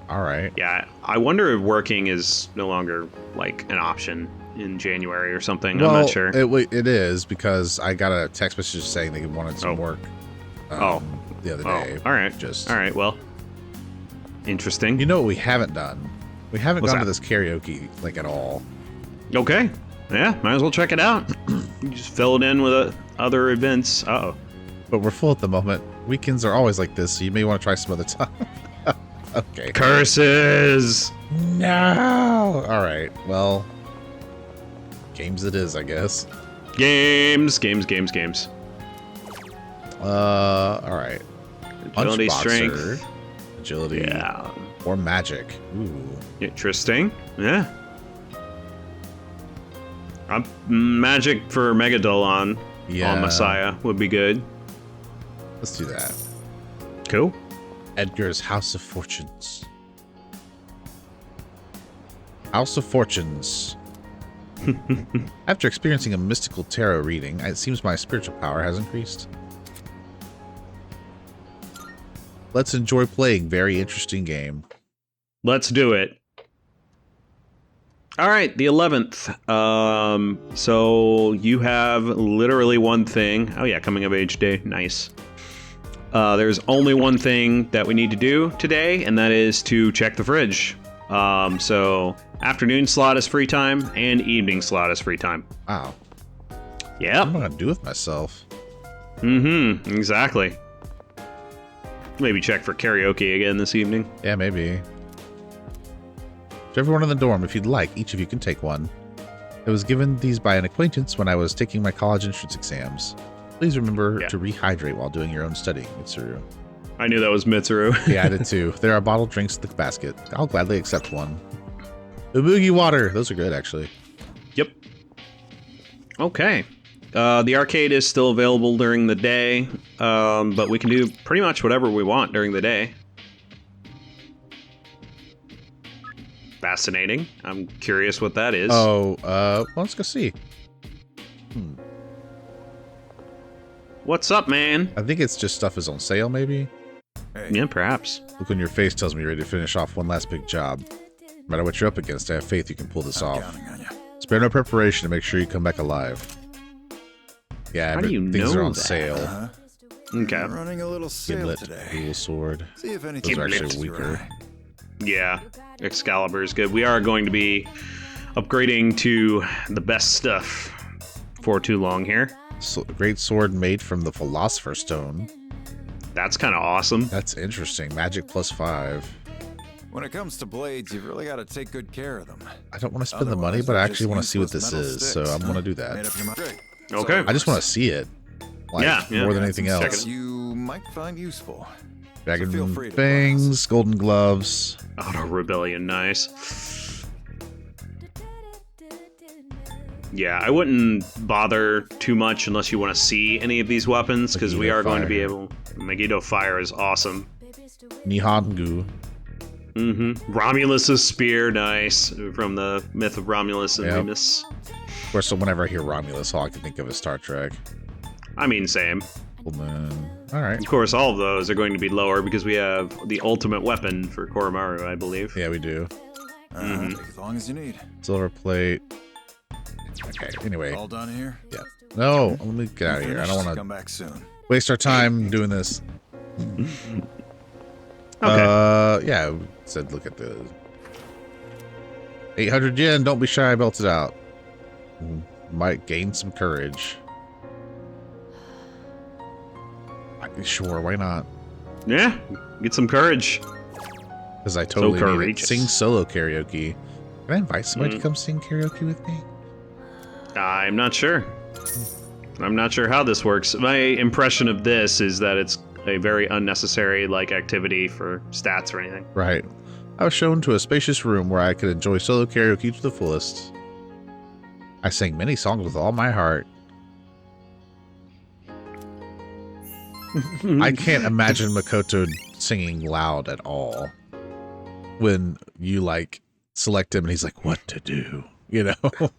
S1: All right.
S2: Yeah, I wonder if working is no longer like an option in January or something.
S1: Well,
S2: I'm not sure.
S1: It is because I got a text message saying they wanted some work. The other day.
S2: All right. All right. Well, interesting.
S1: You know what we haven't done? We haven't
S2: What's
S1: gone to
S2: that?
S1: this karaoke like at all.
S2: Okay. Yeah, might as well check it out. You just fill it in with other events. Uh-oh.
S1: But we're full at the moment. Weekends are always like this, so you may want to try some other time. Okay.
S2: Curses!
S1: No! Alright, well. Games it is, I guess.
S2: Games.
S1: Alright.
S2: Agility,
S1: Punchboxer,
S2: strength.
S1: Agility.
S2: Yeah.
S1: Or magic. Ooh.
S2: Interesting. Yeah. Magic for Megadolon on Messiah would be good.
S1: Let's do that.
S2: Cool.
S1: Edgar's House of Fortunes. House of Fortunes. After experiencing a mystical tarot reading, it seems my spiritual power has increased. Let's enjoy playing. Very interesting game.
S2: Let's do it. All right, the 11th. So you have literally one thing. Oh yeah, coming of age day. Nice. There's only one thing that we need to do today, and that is to check the fridge. So afternoon slot is free time, and evening slot is free time.
S1: Wow.
S2: Yeah.
S1: What am I gonna do with myself?
S2: Mm-hmm. Exactly. Maybe check for karaoke again this evening.
S1: Yeah, maybe. To everyone in the dorm, if you'd like, each of you can take one. I was given these by an acquaintance when I was taking my college entrance exams. Please remember to rehydrate while doing your own studying, Mitsuru.
S2: I knew that was Mitsuru.
S1: Yeah, I did too. There are bottled drinks in the basket. I'll gladly accept one. Ubugi water. Those are good, actually.
S2: Yep. Okay. The arcade is still available during the day, but we can do pretty much whatever we want during the day. Fascinating. I'm curious what that is.
S1: Oh, well, let's go see.
S2: What's up, man?
S1: I think it's just stuff is on sale, maybe?
S4: Hey.
S2: Yeah, perhaps.
S1: Look on your face tells me you're ready to finish off one last big job. No matter what you're up against, I have faith you can pull this off.
S4: Counting on you.
S1: Spare no preparation to make sure you come back alive. Yeah,
S2: How do you
S1: things
S2: know
S1: are on
S2: that?
S1: sale.
S4: Uh-huh.
S2: Okay.
S4: I'm running a little sale
S1: Gimlet,
S4: today.
S1: dual sword.
S4: See if
S1: Those
S4: anything
S1: are actually
S4: catches your
S1: weaker.
S4: eye.
S2: Yeah, Excalibur is good. We are going to be upgrading to the best stuff for too long here.
S1: So, great sword made from the Philosopher's Stone.
S2: That's kind of awesome.
S1: That's interesting. Magic +5.
S4: When it comes to blades, you've really got to take good care of them.
S1: I don't want to spend the money,
S4: Otherwise,
S1: but I
S4: they're
S1: actually
S4: just
S1: want to see what this
S4: useless
S1: is,
S4: metal
S1: so I'm
S4: sticks.
S1: going to do
S4: Made
S1: that.
S4: up your mind. Great.
S2: Okay.
S1: I just want to see it. Like,
S2: Yeah.
S1: more than
S4: Got
S1: anything
S4: some
S1: else.
S4: stuff you might find useful.
S1: Dragon
S4: feel free to
S1: fangs, golden gloves.
S2: Auto Rebellion, nice. Yeah, I wouldn't bother too much unless you want to see any of these weapons, because we
S1: Megiddo
S2: are going to be
S1: Fire.
S2: able... Megiddo Fire is awesome.
S1: Nihongu.
S2: Mm-hmm. Romulus's spear, nice. From the myth of Romulus and
S1: Yep.
S2: Remus.
S1: Of course, so whenever I hear Romulus, all I can think of is Star Trek.
S2: I mean, same.
S1: Full moon. Alright.
S2: Of course, all of those are going to be lower because we have the ultimate weapon for Koromaru, I believe.
S1: Yeah, we do.
S4: Take as long as you need.
S1: Silver plate. Okay, anyway.
S4: All done here?
S1: Yeah. No, let me get out of here. I don't want
S4: Come
S1: to
S4: back soon.
S1: waste our time doing this.
S2: Okay.
S1: Yeah, we said look at the 800 yen. Don't be shy, belt it out. Might gain some courage. Sure, why not?
S2: Yeah, get some courage.
S1: Because I totally need it.
S2: courageous.
S1: Sing solo karaoke. Can I invite somebody to come sing karaoke with me?
S2: I'm not sure. I'm not sure how this works. My impression of this is that it's a very unnecessary like activity for stats or anything.
S1: Right. I was shown to a spacious room where I could enjoy solo karaoke to the fullest. I sang many songs with all my heart. I can't imagine Makoto singing loud at all when you like select him and he's like, what to do, you know?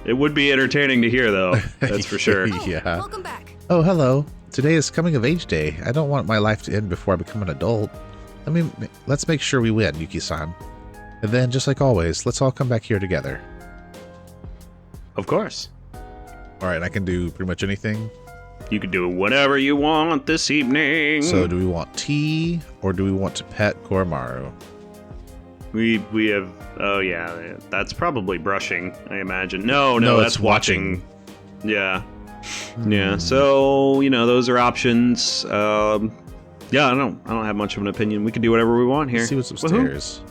S2: It would be entertaining to hear, though. That's for sure.
S1: Yeah.
S5: Welcome back.
S1: Oh, hello. Today is coming of age day. I don't want my life to end before I become an adult. Let's make sure we win, Yuki-san. And then, just like always, let's all come back here together.
S2: Of course.
S1: All right, I can do pretty much anything.
S2: You can do whatever you want this evening.
S1: So, do we want tea or do we want to pet Koromaru?
S2: We have. Oh yeah, that's probably brushing. I imagine. No,
S1: it's
S2: that's watching. Yeah, yeah. So those are options. Yeah, I don't have much of an opinion. We can do whatever we want here.
S1: Let's see what's upstairs.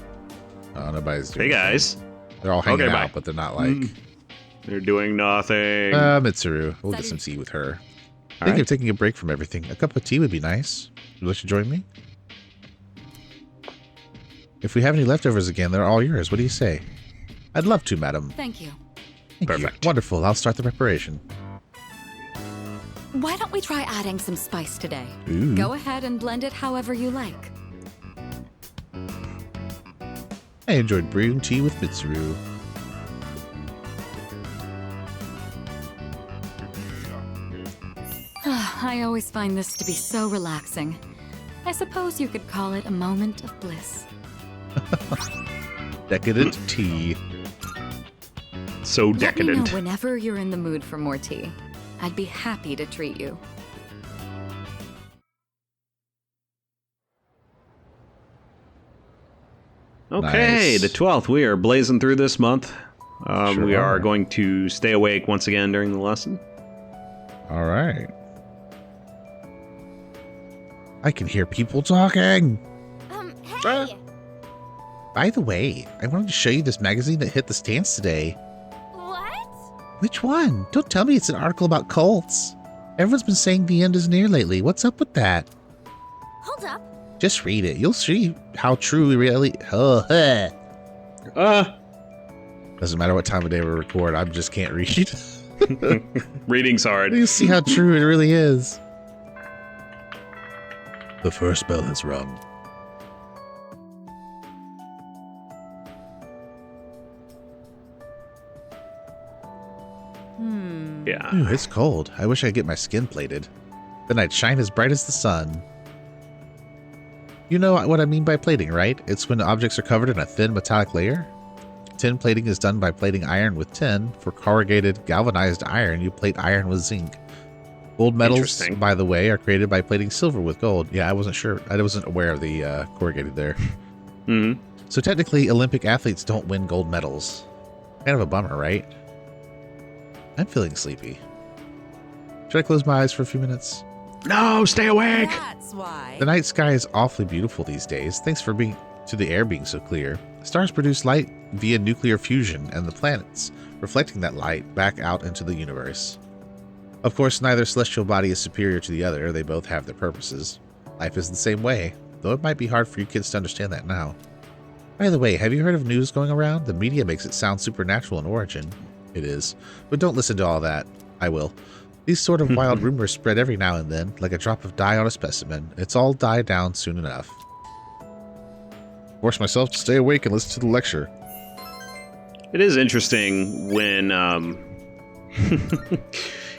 S1: Oh, nobody's doing.
S2: Hey guys.
S1: They're all hanging
S2: Okay,
S1: out,
S2: bye.
S1: but they're not like.
S2: They're doing nothing.
S1: Mitsuru. We'll get some tea with her. Thinking of taking a break from everything. A cup of tea would be nice. Would you like to join me? If we have any leftovers again, they're all yours. What do you say? I'd love to, madam.
S10: Thank you.
S1: Thank you.
S2: Perfect.
S1: Wonderful. I'll start the preparation.
S10: Why don't we try adding some spice today?
S1: Ooh.
S10: Go ahead and blend it however you like.
S1: I enjoyed brewing tea with Mitsuru.
S10: I always find this to be so relaxing. I suppose you could call it a moment of bliss.
S1: Decadent tea.
S2: So
S10: Let me
S2: decadent.
S10: know whenever you're in the mood for more tea. I'd be happy to treat you.
S2: Okay,
S1: Nice.
S2: the 12th. We are blazing through this month.
S1: Sure
S2: We
S1: are.
S2: are going to stay awake once again during the lesson.
S1: All right. I can hear people talking.
S9: Hey!
S1: By the way, I wanted to show you this magazine that hit the stands today.
S9: What?
S1: Which one? Don't tell me it's an article about cults. Everyone's been saying the end is near lately. What's up with that?
S9: Hold up.
S1: Just read it. You'll see how true we really... Doesn't matter what time of day we record. I just can't read.
S2: Reading's hard.
S1: You see how true it really is. The first bell has rung.
S2: Yeah.
S1: Ooh, it's cold. I wish I could get my skin plated. Then I'd shine as bright as the sun. You know what I mean by plating, right? It's when objects are covered in a thin metallic layer. Tin plating is done by plating iron with tin. For corrugated galvanized iron, you plate iron with zinc. Gold medals,
S2: Interesting.
S1: by the way, are created by plating silver with gold. Yeah, I wasn't sure. I wasn't aware of the corrugated there.
S2: hmm
S1: So technically, Olympic athletes don't win gold medals. Kind of a bummer, right? I'm feeling sleepy. Should I close my eyes for a few minutes?
S2: No, stay awake.
S10: That's why.
S1: The night sky is awfully beautiful these days, thanks to the air being so clear. Stars produce light via nuclear fusion, and the planets reflecting that light back out into the universe. Of course, neither celestial body is superior to the other. They both have their purposes. Life is the same way, though it might be hard for you kids to understand that now. By the way, have you heard of news going around? The media makes it sound supernatural in origin. It is, but don't listen to all that. I will. These sort of wild rumors spread every now and then, like a drop of dye on a specimen. It's all die down soon enough. Force myself to stay awake and listen to the lecture.
S2: It is interesting when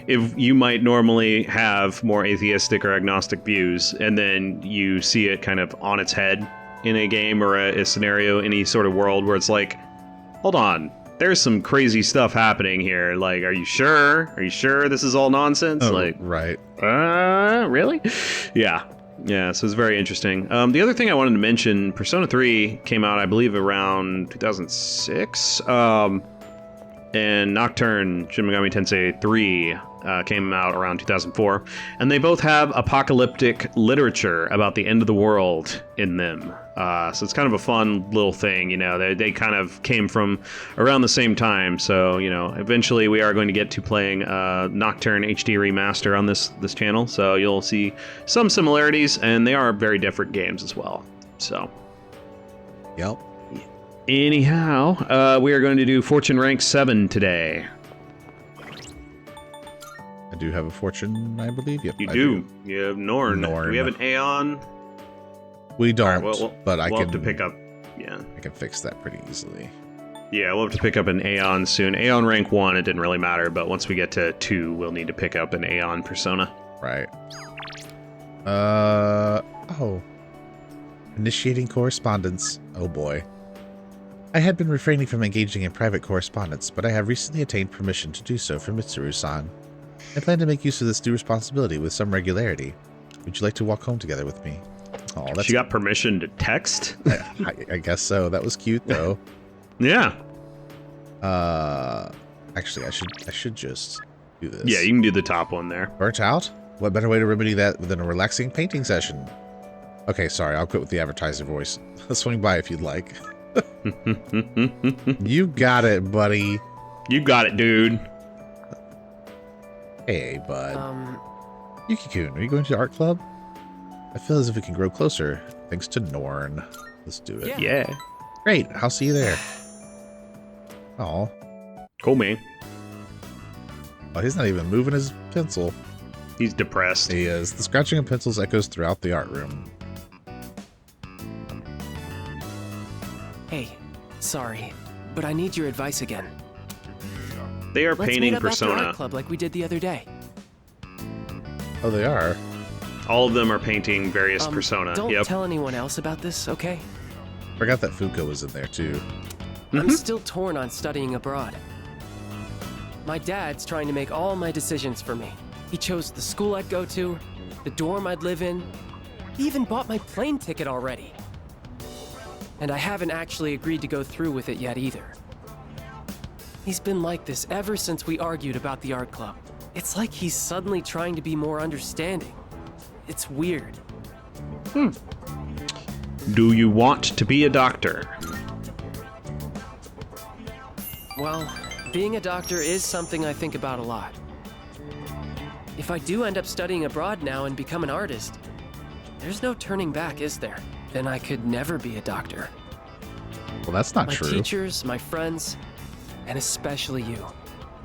S2: if you might normally have more atheistic or agnostic views, and then you see it kind of on its head in a game or a scenario, any sort of world where it's like, hold on, there's some crazy stuff happening here. Like, are you sure? Are you sure this is all nonsense? Like,
S1: right.
S2: Really? Yeah. Yeah, so it's very interesting. The other thing I wanted to mention, Persona 3 came out, I believe, around 2006. and Nocturne Shin Megami Tensei 3 came out around 2004, and they both have apocalyptic literature about the end of the world in them. So it's kind of a fun little thing, you know. They kind of came from around the same time, so you know, eventually we are going to get to playing Nocturne HD Remaster on this channel, so you'll see some similarities, and they are very different games as well. So,
S1: Yep.
S2: Anyhow, we are going to do Fortune Rank 7 today.
S1: I do have a fortune, I believe. Yep,
S2: You
S1: I
S2: do. You have Norn.
S1: Norn.
S2: Do we have an Aeon?
S1: We don't,
S2: we'll
S1: but I can
S2: have to pick up. Yeah.
S1: I can fix that pretty easily.
S2: Yeah, we'll have to pick up an Aeon soon. Aeon rank 1, it didn't really matter, but once we get to 2, we'll need to pick up an Aeon persona.
S1: Right. Oh. Initiating correspondence. Oh boy. I had been refraining from engaging in private correspondence, but I have recently attained permission to do so from Mitsuru-san. I plan to make use of this new responsibility with some regularity. Would you like to walk home together with me? Oh, that's...
S2: She got permission to text?
S1: I guess so. That was cute, though.
S2: Yeah.
S1: Actually, I should just do this.
S2: Yeah, you can do the top one there.
S1: Burnt out? What better way to remedy that than a relaxing painting session? Okay, sorry, I'll quit with the advertiser voice. I'll swing by if you'd like. You got it, buddy.
S2: You got it, dude.
S1: Hey, bud. Yuki-kun, are you going to the art club? I feel as if we can grow closer, thanks to Norn. Let's do it.
S2: Yeah.
S1: Great, I'll see you there. Oh.
S2: Cool, man.
S1: Oh, he's not even moving his pencil.
S2: He's depressed.
S1: He is. The scratching of pencils echoes throughout the art room.
S7: Hey, sorry, but I need your advice again.
S2: They are
S7: Let's
S2: painting
S7: meet up after
S2: persona.
S7: art club like we did the other day.
S1: Oh, they are?
S2: All of them are painting various persona.
S7: Don't
S2: Yep.
S7: tell anyone else about this, okay?
S1: Forgot that Fuko was in there, too.
S7: I'm still torn on studying abroad. My dad's trying to make all my decisions for me. He chose the school I'd go to, the dorm I'd live in. He even bought my plane ticket already. And I haven't actually agreed to go through with it yet either. He's been like this ever since we argued about the art club. It's like he's suddenly trying to be more understanding. It's weird.
S2: Do you want to be a doctor?
S7: Well, being a doctor is something I think about a lot. If I do end up studying abroad now and become an artist, there's no turning back, is there? Then I could never be a doctor.
S1: Well, that's not
S7: My
S1: true.
S7: teachers, my friends, and especially you.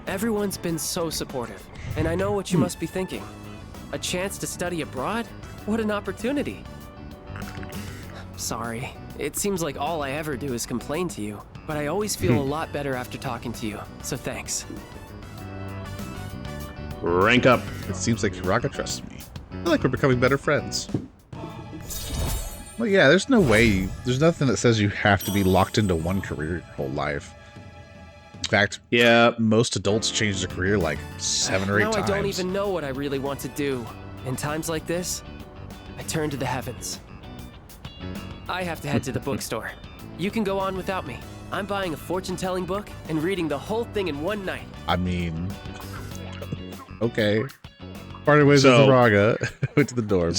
S7: Everyone's been so supportive, and I know what you must be thinking. A chance to study abroad? What an opportunity. Sorry, it seems like all I ever do is complain to you, but I always feel a lot better after talking to you, so thanks.
S2: Rank up.
S1: It seems like Hiraga trusts me. I feel like we're becoming better friends. Well, yeah, there's no way. There's nothing that says you have to be locked into one career your whole life. In fact,
S2: yeah,
S1: most adults change their career like 7 or 8
S7: now
S1: times.
S7: I don't even know what I really want to do. In times like this, I turn to the heavens. I have to head to the bookstore. You can go on without me. I'm buying a fortune-telling book and reading the whole thing in one night.
S1: I mean, okay. Parted ways with Hiraga. Went to the dorm.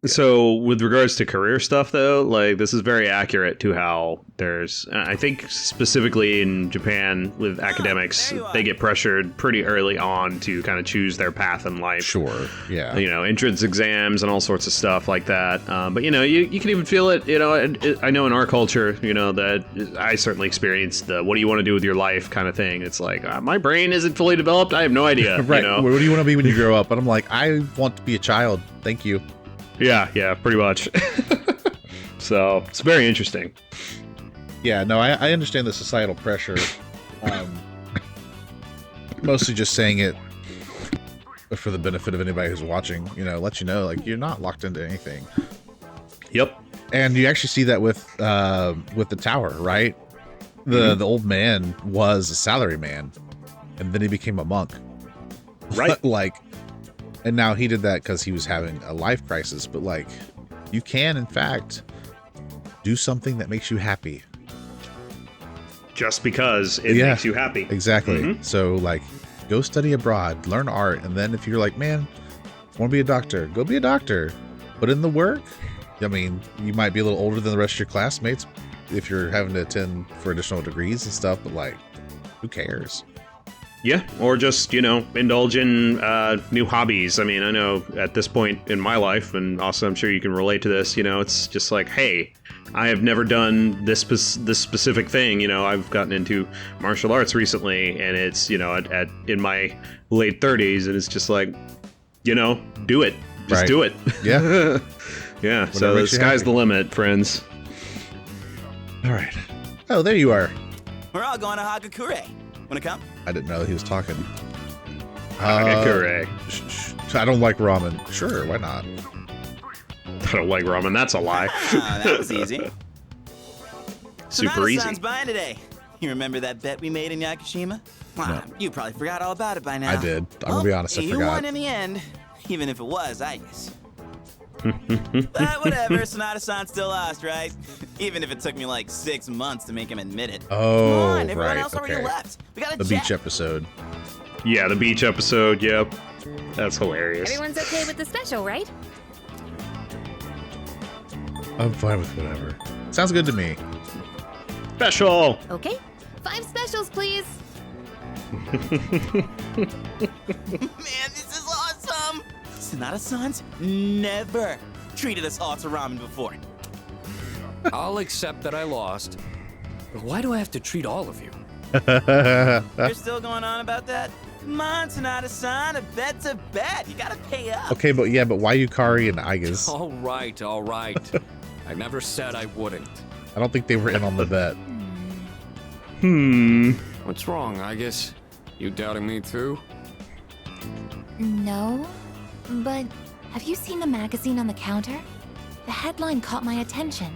S2: So with regards to career stuff, though, like this is very accurate to how there's, I think specifically in Japan with academics, they get pressured pretty early on to kind of choose their path in life.
S1: Sure, yeah.
S2: You know, entrance exams and all sorts of stuff like that. But, you know, you can even feel it, you know, I know in our culture, you know, that I certainly experienced the what do you want to do with your life kind of thing. It's like, my brain isn't fully developed. I have no idea.
S1: Right.
S2: You know?
S1: What do you want to be when you grow up? And I'm like, I want to be a child. Thank you.
S2: Yeah, pretty much. So it's very interesting.
S1: Yeah, no, I understand the societal pressure. Mostly just saying it for the benefit of anybody who's watching, you know, let you know, like, you're not locked into anything.
S2: Yep.
S1: And you actually see that with the tower, right? The old man was a salaryman, and then he became a monk.
S2: Right.
S1: Like, and now he did that because he was having a life crisis. But like, you can, in fact, do something that makes you happy.
S2: just because it makes you happy.
S1: Exactly. So, like, go study abroad, learn art, and then if you're like, man, I want to be a doctor, go be a doctor. Put in the work. I mean, you might be a little older than the rest of your classmates if you're having to attend for additional degrees and stuff, but, like, who cares?
S2: Yeah, or just, you know, indulge in new hobbies. I mean, I know at this point in my life, and also I'm sure you can relate to this, you know, it's just like, hey, I have never done this specific thing. You know, I've gotten into martial arts recently, and it's, you know, in my late 30s, and it's just like, you know, do it. Just do it.
S1: Yeah.
S2: Yeah, so the sky's the limit, friends.
S1: All right. Oh, there you are.
S6: We're all going to Hagakure. Wanna come?
S1: I didn't know he was talking.
S2: Hagakure.
S1: I don't like ramen. Sure, why not?
S2: I don't like ramen. That's a lie.
S6: That was easy.
S2: Super easy.
S6: Sonata's buying today. You remember that bet we made in Yakushima? Well, you probably forgot all about it by now.
S1: I did. I'm gonna be honest, I
S6: you
S1: forgot.
S6: won in the end, even if it was Aegis. But whatever, Sonata-san still lost, right? Even if it took me like 6 months to make him admit it.
S1: Oh,
S6: come on, everyone
S1: right,
S6: else already
S1: okay.
S6: left. We gotta
S1: The
S6: jet.
S1: beach episode.
S2: Yeah, the beach episode, yep. That's hilarious.
S5: Everyone's okay with the special, right?
S1: I'm fine with whatever. Sounds good to me.
S2: Special!
S5: Okay. 5 specials, please.
S6: Man, this is awesome! Sonata-san's never treated us all to ramen before.
S11: I'll accept that I lost. But why do I have to treat all of you?
S6: You're still going on about that? Come on, Sonata-san, a bet's a bet. You gotta pay up.
S1: Okay, but why Yukari and Aegis?
S11: All right. I never said I wouldn't.
S1: I don't think they were in on the bet.
S11: What's wrong, Aegis? You doubting me too?
S3: No, but have you seen the magazine on the counter? The headline caught my attention.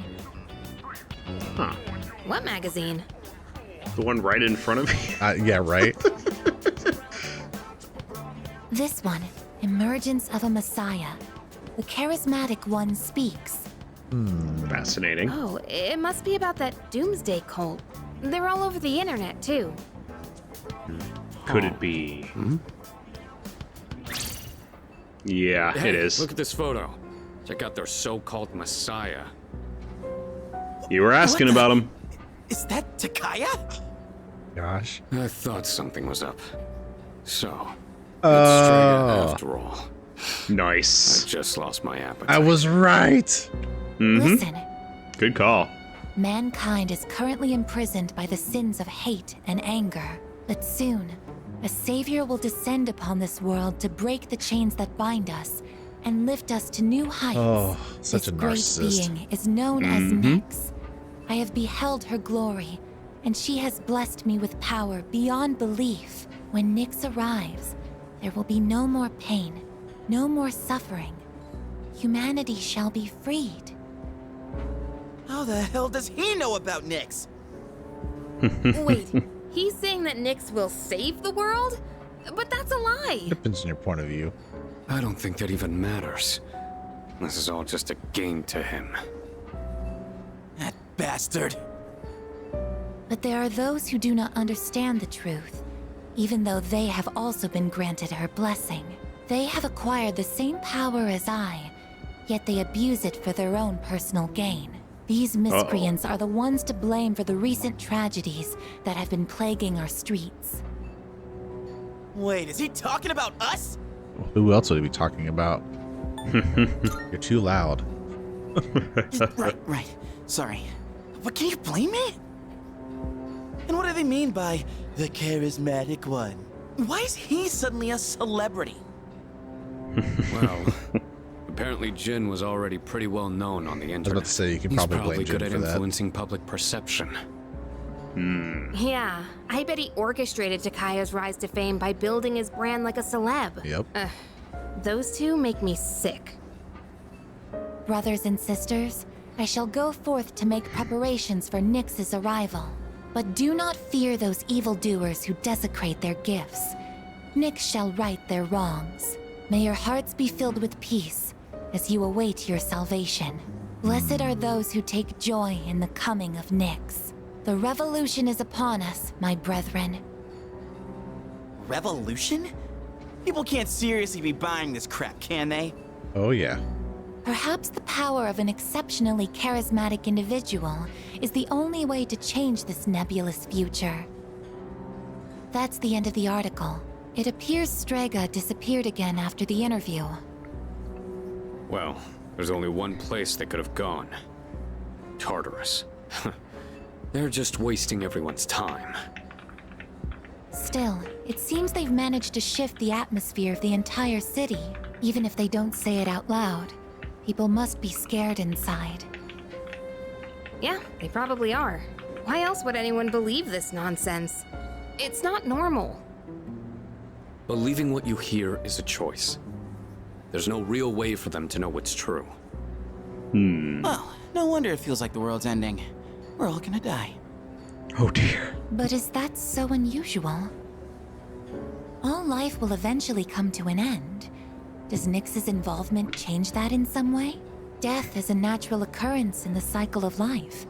S2: Huh.
S5: What magazine?
S2: The one right in front of me?
S1: Yeah, right?
S3: This one, Emergence of a Messiah. The charismatic one speaks.
S2: Fascinating.
S5: Oh, it must be about that doomsday cult. They're all over the internet, too.
S2: Could it be? Yeah,
S11: Hey,
S2: it is.
S11: Look at this photo. Check out their so-called messiah.
S2: You were asking about him.
S6: Is that Takaya?
S1: Gosh.
S11: I thought something was up. So, it's Strega after all.
S2: Nice.
S11: I just lost my appetite.
S1: I was right.
S3: Listen,
S2: Good call.
S3: mankind is currently imprisoned by the sins of hate and anger. But soon, a savior will descend upon this world to break the chains that bind us and lift us to new heights.
S1: Oh, such
S3: this
S1: a
S3: great
S1: narcissist.
S3: being is known as Nyx. I have beheld her glory, and she has blessed me with power beyond belief. When Nyx arrives, there will be no more pain, no more suffering. Humanity shall be freed.
S6: How the hell does he know about Nyx?
S5: Wait, he's saying that Nyx will save the world? But that's a lie.
S1: Depends on your point of view.
S11: I don't think that even matters. This is all just a game to him.
S6: That bastard.
S3: But there are those who do not understand the truth, even though they have also been granted her blessing. They have acquired the same power as I, yet they abuse it for their own personal gain. These miscreants are the ones to blame for the recent tragedies that have been plaguing our streets.
S6: Wait, is he talking about us?
S1: Who else would he be talking about? You're too loud.
S6: Right. Sorry. But can you blame me? And what do they mean by the charismatic one? Why is he suddenly a celebrity?
S11: Well, apparently Jin was already pretty well known on the
S1: I was
S11: internet.
S1: about to say, you can
S11: He's
S1: probably blame
S11: good
S1: Jin
S11: at
S1: for that.
S11: influencing public perception.
S5: Yeah, I bet he orchestrated Takaya's rise to fame by building his brand like a celeb.
S1: Yep.
S5: Those two make me sick.
S3: Brothers and sisters, I shall go forth to make preparations for Nyx's arrival. But do not fear those evildoers who desecrate their gifts. Nyx shall right their wrongs. May your hearts be filled with peace as you await your salvation. Blessed are those who take joy in the coming of Nyx. The revolution is upon us, my brethren.
S6: Revolution? People can't seriously be buying this crap, can they?
S1: Oh, yeah.
S3: Perhaps the power of an exceptionally charismatic individual is the only way to change this nebulous future. That's the end of the article. It appears Strega disappeared again after the interview.
S11: Well, there's only one place they could have gone. Tartarus. They're just wasting everyone's time.
S3: Still, it seems they've managed to shift the atmosphere of the entire city. Even if they don't say it out loud, people must be scared inside.
S5: Yeah, they probably are. Why else would anyone believe this nonsense? It's not normal.
S11: Believing what you hear is a choice. There's no real way for them to know what's true.
S6: Well, no wonder it feels like the world's ending. We're all gonna die.
S2: Oh dear.
S3: But is that so unusual? All life will eventually come to an end. Does Nyx's involvement change that in some way? Death is a natural occurrence in the cycle of life.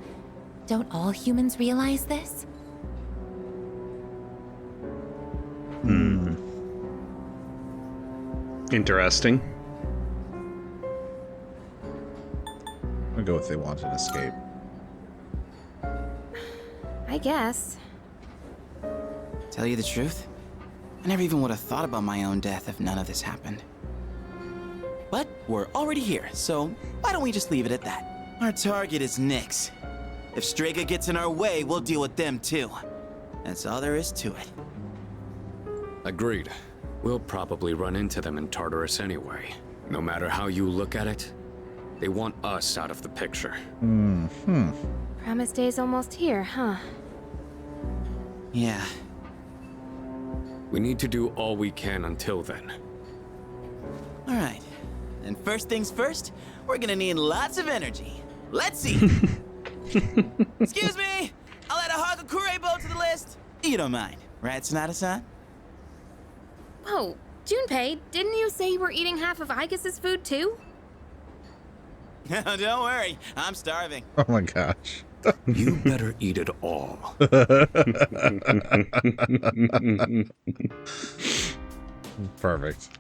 S3: Don't all humans realize this?
S2: Interesting.
S1: I'm gonna go with they want an escape.
S5: I guess.
S6: Tell you the truth, I never even would have thought about my own death if none of this happened. But we're already here, so why don't we just leave it at that? Our target is Nyx. If Strega gets in our way, we'll deal with them too. That's all there is to it.
S11: Agreed. We'll probably run into them in Tartarus anyway. No matter how you look at it, they want us out of the picture.
S5: Promise Day's almost here, huh?
S6: Yeah.
S11: We need to do all we can until then.
S6: All right. And first things first, we're gonna need lots of energy. Let's see. Excuse me! I'll add a Hagakure bow to the list. You don't mind, right, Sonata-san?
S5: Whoa, Junpei, didn't you say you were eating half of Aigis' food too?
S6: Don't worry, I'm starving.
S1: Oh my gosh.
S11: You better eat it all.
S1: Perfect.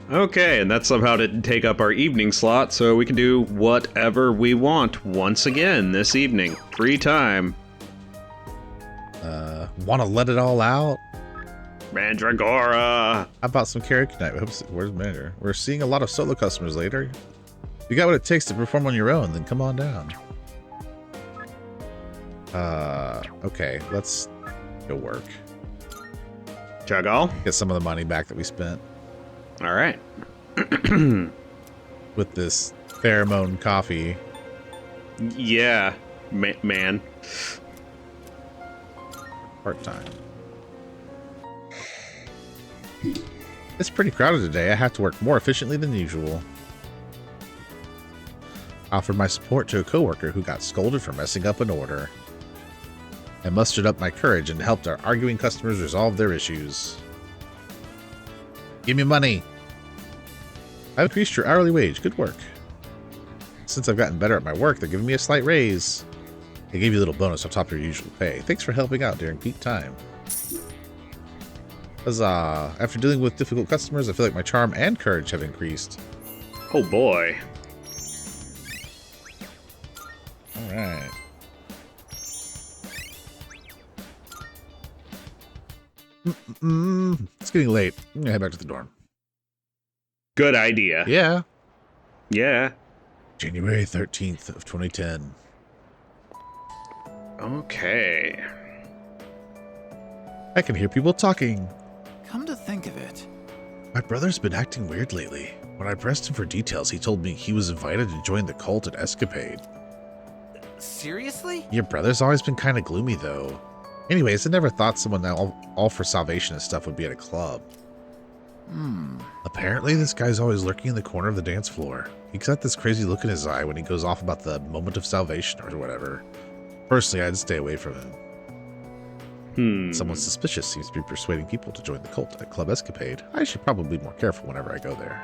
S2: Okay, and that somehow didn't take up our evening slot, so we can do whatever we want once again this evening. Free time.
S1: Want to let it all out?
S2: Mandragora!
S1: How about some karaoke night? Oops, where's Manager? We're seeing a lot of solo customers later. If you got what it takes to perform on your own, then come on down. Okay, let's go work.
S2: Chugall?
S1: Get some of the money back that we spent.
S2: All right.
S1: With this pheromone coffee.
S2: Yeah, man.
S1: Part-time. It's pretty crowded today. I have to work more efficiently than usual. I offered my support to a coworker who got scolded for messing up an order. I mustered up my courage and helped our arguing customers resolve their issues. Give me money! I've increased your hourly wage. Good work. Since I've gotten better at my work, they're giving me a slight raise. They gave you a little bonus on top of your usual pay. Thanks for helping out during peak time. Huzzah! After dealing with difficult customers, I feel like my charm and courage have increased.
S2: Oh boy.
S1: Alright. It's getting late. I'm gonna head back to the dorm.
S2: Good idea.
S1: Yeah.
S2: Yeah.
S1: January 13th of 2010.
S2: Okay.
S1: I can hear people talking.
S4: Come to think of it.
S1: My brother's been acting weird lately. When I pressed him for details, he told me he was invited to join the cult at Escapade.
S4: Seriously?
S1: Your brother's always been kind of gloomy, though. Anyways, I never thought someone all for salvation and stuff would be at a club. Apparently, this guy's always lurking in the corner of the dance floor. He's got this crazy look in his eye when he goes off about the moment of salvation or whatever. Personally, I'd stay away from him. Someone suspicious seems to be persuading people to join the cult at Club Escapade. I should probably be more careful whenever I go there.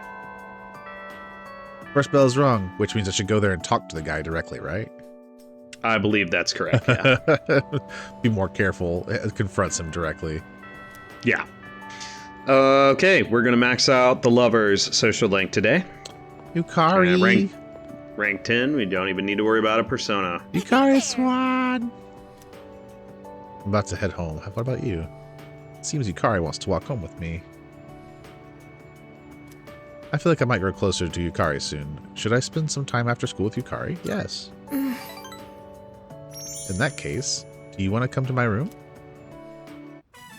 S1: First bell is rung, which means I should go there and talk to the guy directly, right?
S2: I believe that's correct, yeah.
S1: Be more careful. Confronts him directly.
S2: Yeah. Okay, we're going to max out the Lovers social link today.
S1: Yukari.
S2: Rank 10, we don't even need to worry about a persona.
S1: Yukari Swan. I'm about to head home. What about you? Seems Yukari wants to walk home with me. I feel like I might grow closer to Yukari soon. Should I spend some time after school with Yukari? Yes. In that case, do you want to come to my room?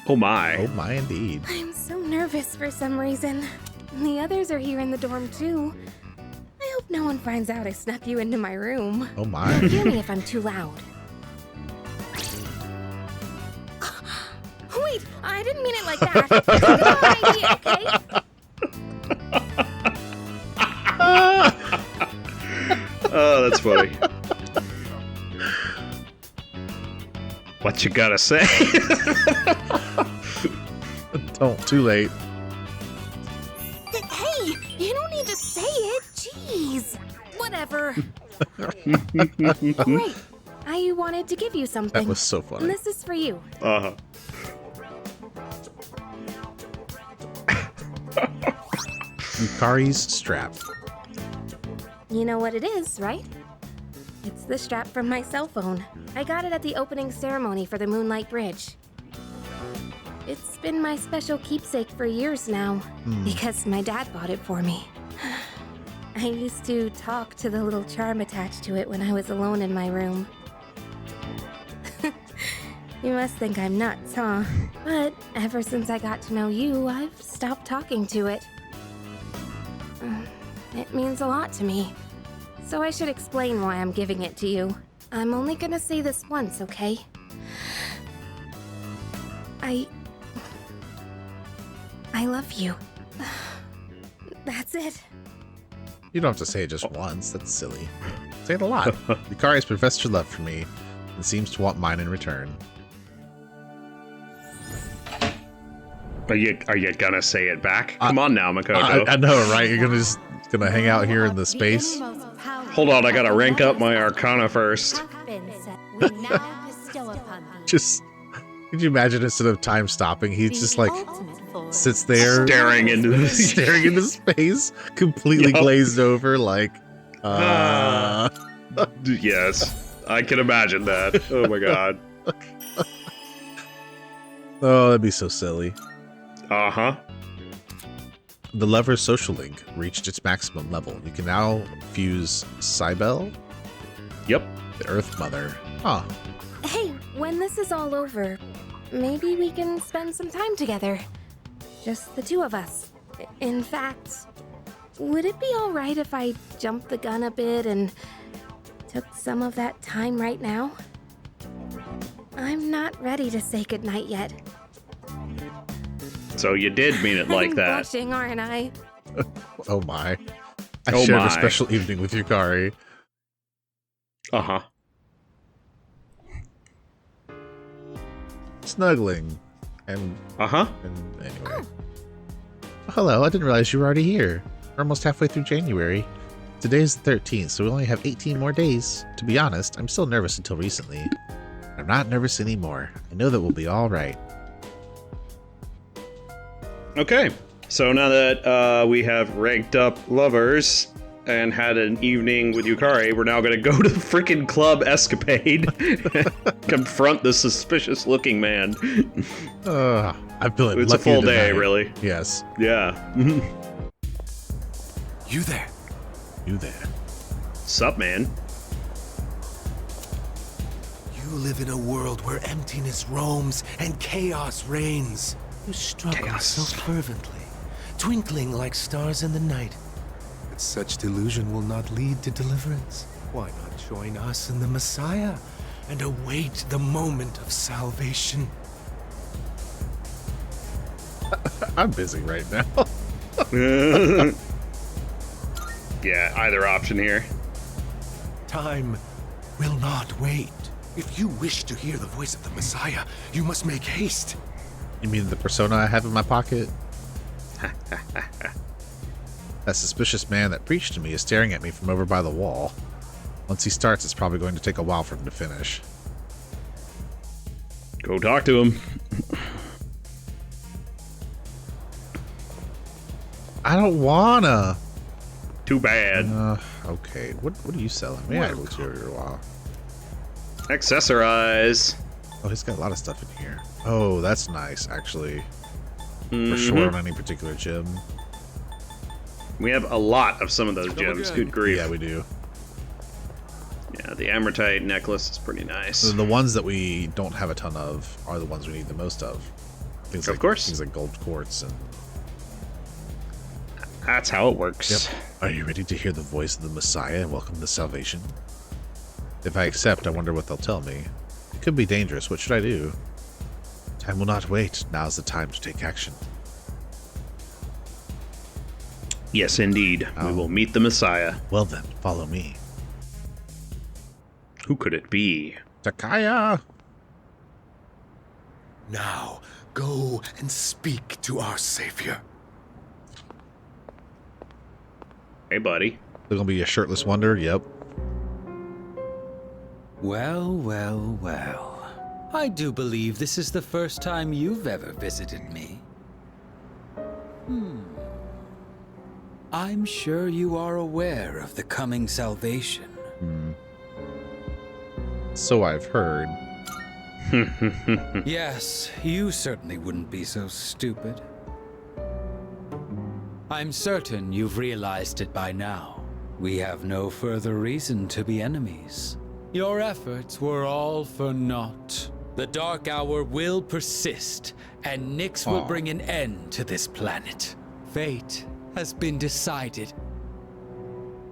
S2: Oh my.
S1: Oh my indeed.
S5: I'm so nervous for some reason. The others are here in the dorm too. I hope no one finds out I snuck you into my room.
S1: Oh my.
S5: Hear me if I'm too loud. Wait, I didn't mean it like that. It's not my idea, okay?
S2: Oh, that's funny. What you gotta say?
S1: Don't, too late.
S5: Hey, you don't need to say it. Jeez. Whatever. Wait, I wanted to give you something.
S1: That was so funny.
S5: And this is for you.
S2: Uh-huh.
S1: Yukari's strap.
S5: You know what it is, right? It's the strap from my cell phone. I got it at the opening ceremony for the Moonlight Bridge. It's been my special keepsake for years now, because my dad bought it for me. I used to talk to the little charm attached to it when I was alone in my room. You must think I'm nuts, huh? But ever since I got to know you, I've stopped talking to it. It means a lot to me. So I should explain why I'm giving it to you. I'm only gonna say this once, okay? I love you. That's it.
S1: You don't have to say it just once. That's silly. Say it a lot. Yukari has professed her love for me and seems to want mine in return.
S2: Are you gonna say it back? Come on now, Makoto.
S1: I know, right? You're gonna hang out here in the space?
S2: Hold on, I gotta rank up my Arcana first.
S1: Just, could you imagine instead of time stopping, he just like sits there
S2: staring into
S1: space, completely glazed over, like,
S2: Yes, I can imagine that. Oh my god.
S1: Oh, that'd be so silly.
S2: Uh-huh.
S1: The Lover's social link reached its maximum level. You can now fuse Cybele?
S2: Yep.
S1: The Earth Mother. Huh.
S5: Hey, when this is all over, maybe we can spend some time together. Just the two of us. In fact, would it be alright if I jumped the gun a bit and took some of that time right now? I'm not ready to say goodnight yet.
S2: So you did mean it like
S5: I'm
S2: that.
S5: blushing, aren't I?
S1: Oh my. I shared a special evening with Yukari.
S2: Uh-huh.
S1: Snuggling. And...
S2: Uh-huh.
S1: And anyway. Oh, hello, I didn't realize you were already here. We're almost halfway through January. Today's the 13th, so we only have 18 more days. To be honest, I'm still nervous until recently. I'm not nervous anymore. I know that we'll be alright.
S2: Okay, so now that we have ranked up Lovers and had an evening with Yukari, we're now going to go to the freaking club escapade, confront the suspicious-looking man.
S1: I feel like
S2: it's a full day, really.
S1: Yes.
S2: Yeah.
S4: You there?
S1: You there?
S2: Sup, man?
S12: You live in a world where emptiness roams and chaos reigns. You struggle so fervently, twinkling like stars in the night. But such delusion will not lead to deliverance. Why not join us in the Messiah and await the moment of salvation?
S1: I'm busy right now.
S2: Yeah, either option here.
S12: Time will not wait. If you wish to hear the voice of the Messiah, you must make haste.
S1: You mean the persona I have in my pocket? That suspicious man that preached to me is staring at me from over by the wall. Once he starts, it's probably going to take a while for him to finish.
S2: Go talk to him.
S1: I don't wanna.
S2: Too bad.
S1: Okay. What are you selling? Yeah, I looked here a while.
S2: Accessorize.
S1: Oh, he's got a lot of stuff in here. Oh, that's nice, actually. For short on any particular gym.
S2: We have a lot of some of those gems. Good grief.
S1: Yeah, we do.
S2: Yeah, the Amortite necklace is pretty nice.
S1: The ones that we don't have a ton of are the ones we need the most of.
S2: Of course.
S1: Things like gold quartz and...
S2: That's how it works.
S1: Yep. Are you ready to hear the voice of the Messiah and welcome to salvation? If I accept, I wonder what they'll tell me. It could be dangerous. What should I do? Time will not wait. Now's the time to take action.
S2: Yes, indeed. We will meet the Messiah.
S1: Well then, follow me.
S2: Who could it be?
S1: Takaya!
S12: Now, go and speak to our savior.
S2: Hey, buddy.
S1: They're gonna be a shirtless wonder? Yep.
S13: Well, well, well. I do believe this is the first time you've ever visited me. I'm sure you are aware of the coming salvation.
S1: So I've heard.
S13: Yes, you certainly wouldn't be so stupid. I'm certain you've realized it by now. We have no further reason to be enemies. Your efforts were all for naught. The Dark Hour will persist, and Nyx will bring an end to this planet. Fate has been decided.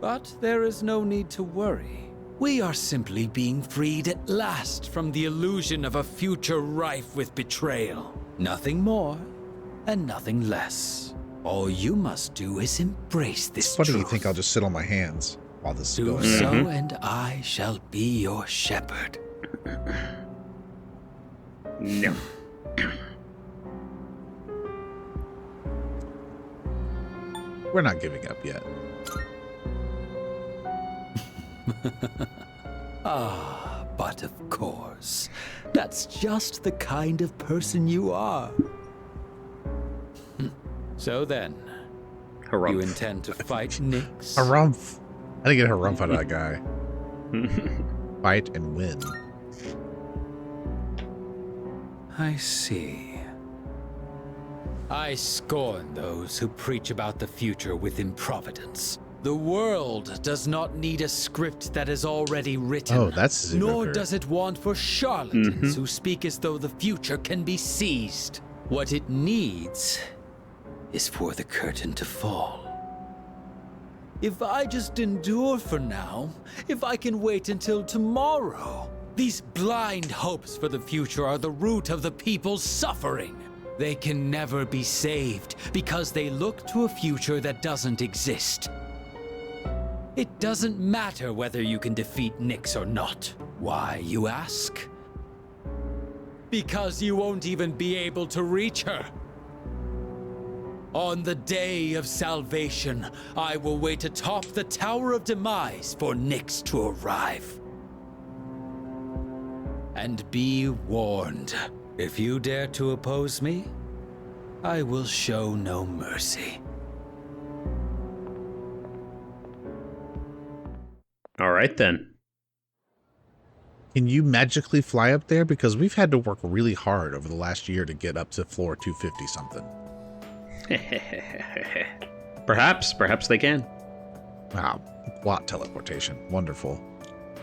S13: But there is no need to worry. We are simply being freed at last from the illusion of a future rife with betrayal. Nothing more, and nothing less. All you must do is embrace this
S1: What do
S13: truth.
S1: you think? I'll just sit on my hands while this is
S13: Do
S1: going
S13: so,
S1: on?
S13: and I shall be your shepherd.
S2: No.
S1: We're not giving up yet.
S13: But of course, that's just the kind of person you are. So then,
S2: Harumph.
S13: you intend to fight Nyx?
S1: Harumph. I didn't get a harumph out of that guy. Fight and win.
S13: I see. I scorn those who preach about the future with improvidence. The world does not need a script that is already written.
S1: Oh, that's
S13: Nor does it want for charlatans who speak as though the future can be seized. What it needs is for the curtain to fall. If I just endure for now, if I can wait until tomorrow, these blind hopes for the future are the root of the people's suffering. They can never be saved because they look to a future that doesn't exist. It doesn't matter whether you can defeat Nyx or not. Why, you ask? Because you won't even be able to reach her. On the day of salvation, I will wait atop the Tower of Demise for Nyx to arrive. And be warned, if you dare to oppose me, I will show no mercy.
S2: All right, then.
S1: Can you magically fly up there? Because we've had to work really hard over the last year to get up to floor 250 something.
S2: Perhaps they can.
S1: Wow, plot teleportation. Wonderful.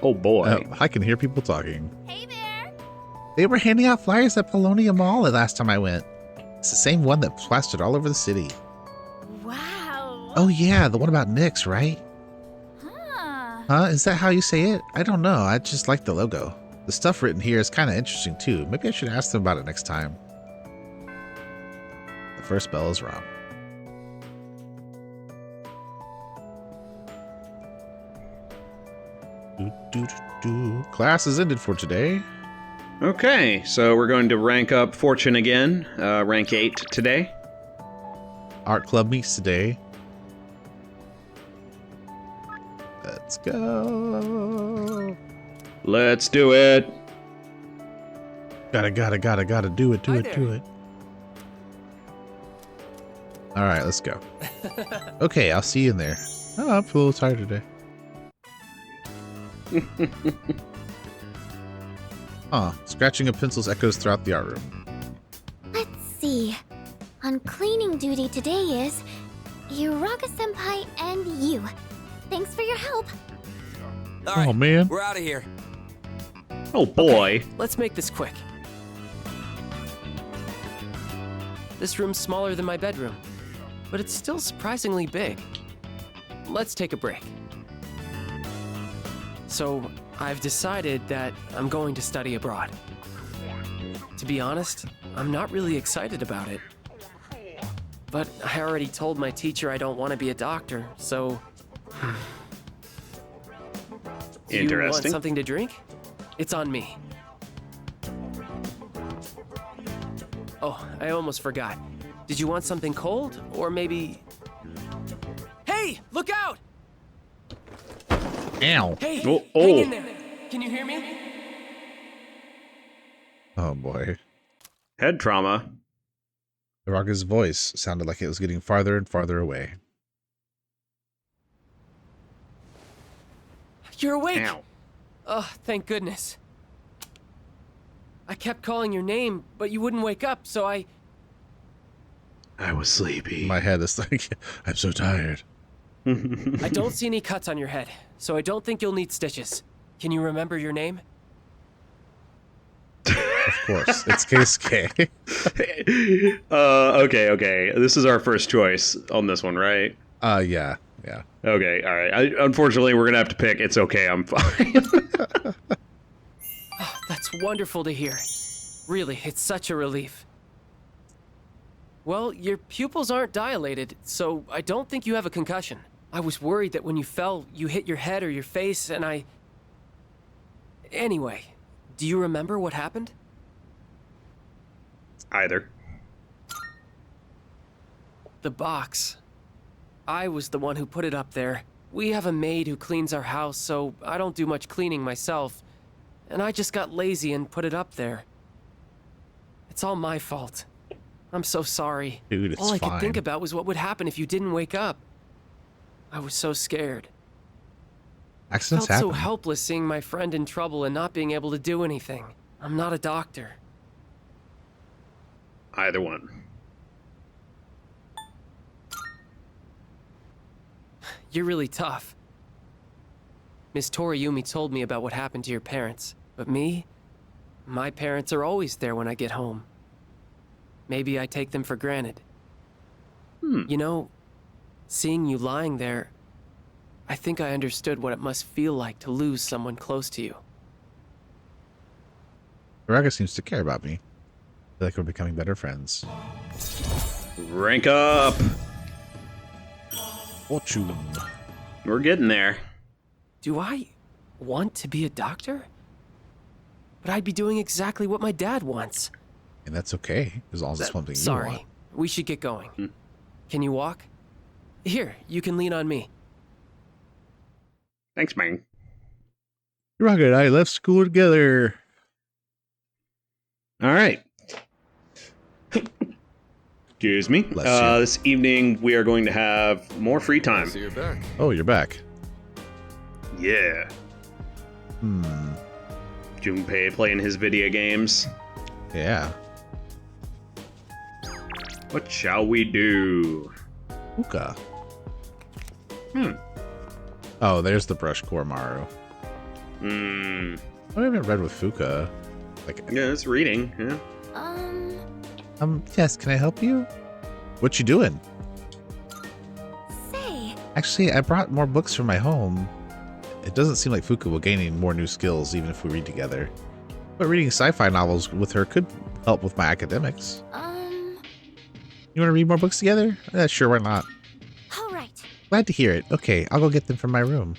S2: Oh boy.
S1: I can hear people talking. Hey there! They were handing out flyers at Polonia Mall the last time I went. It's the same one that plastered all over the city.
S14: Wow.
S1: Oh yeah, the one about Nyx, right? Huh? Is that how you say it? I don't know. I just like the logo. The stuff written here is kind of interesting too. Maybe I should ask them about it next time. The first bell is rung. Class is ended for today.
S2: Okay, so we're going to rank up Fortune again. Rank 8 today.
S1: Art Club meets today. Let's Let's go.
S2: Let's do it.
S1: Gotta do it. All right, let's go. Okay, I'll see you in there. Oh, I'm a little tired today. Scratching of pencils echoes throughout the art room.
S9: Let's see. On cleaning duty today is Uraga-senpai and you. Thanks for your help.
S7: All right,
S1: Oh, man.
S7: we're out of here.
S2: Oh boy.
S7: Okay, let's make this quick. This room's smaller than my bedroom, but it's still surprisingly big. Let's take a break. So, I've decided that I'm going to study abroad. To be honest, I'm not really excited about it. But I already told my teacher I don't want to be a doctor, so... Do you want
S2: Interesting.
S7: something to drink? It's on me. Oh, I almost forgot. Did you want something cold, or maybe... Hey, look out!
S1: Ow.
S7: Hey,
S2: Oh,
S7: hang
S2: oh.
S7: in there. Can you hear me?
S1: Oh boy.
S2: Head trauma.
S1: Uraga's voice sounded like it was getting farther and farther away.
S7: You're awake!
S2: Ow.
S7: Oh, thank goodness. I kept calling your name, but you wouldn't wake up, so I
S2: was sleepy.
S1: My head is like, I'm so tired.
S7: I don't see any cuts on your head, so I don't think you'll need stitches. Can you remember your name?
S1: Of course, it's Keisuke.
S2: Okay. This is our first choice on this one, right?
S1: Yeah.
S2: Okay, all right. Unfortunately, we're gonna have to pick. It's okay, I'm fine.
S7: Oh, that's wonderful to hear. Really, it's such a relief. Well, your pupils aren't dilated, so I don't think you have a concussion. I was worried that when you fell, you hit your head or your face, and I... Anyway, do you remember what happened?
S2: Either.
S7: The box. I was the one who put it up there. We have a maid who cleans our house, so I don't do much cleaning myself. And I just got lazy and put it up there. It's all my fault. I'm so sorry.
S1: Dude, it's
S7: all I
S1: fine.
S7: could think about was what would happen if you didn't wake up. I was so scared.
S1: Accidents
S7: Felt so
S1: happen.
S7: helpless seeing my friend in trouble and not being able to do anything. I'm not a doctor.
S2: Either one.
S7: You're really tough. Miss Toriyumi told me about what happened to your parents, but me? My parents are always there when I get home. Maybe I take them for granted. You know, seeing you lying there, I think I understood what it must feel like to lose someone close to you.
S1: Uraga seems to care about me. I feel like we're becoming better friends.
S2: Rank up.
S1: Fortune.
S2: We're getting there.
S7: Do I want to be a doctor? But I'd be doing exactly what my dad wants.
S1: And that's okay, as long as it's something you
S7: Sorry,
S1: want.
S7: we should get going. Can you walk? Here, you can lean on me.
S2: Thanks, man.
S1: Uraga and I left school together.
S2: All right. Excuse me. This evening we are going to have more free time.
S4: So you're back.
S1: Oh, you're back.
S2: Yeah. Junpei playing his video games.
S1: Yeah.
S2: What shall we do?
S1: Fuka. Oh, there's the brush Koromaru. I haven't read with Fuka.
S2: Yeah, it's reading. Yeah.
S1: Yes, can I help you? What you doing?
S9: Say.
S1: Actually, I brought more books from my home. It doesn't seem like Fuka will gain any more new skills even if we read together. But reading sci-fi novels with her could help with my academics. You want to read more books together? Sure, why not?
S9: All right.
S1: Glad to hear it. Okay, I'll go get them from my room.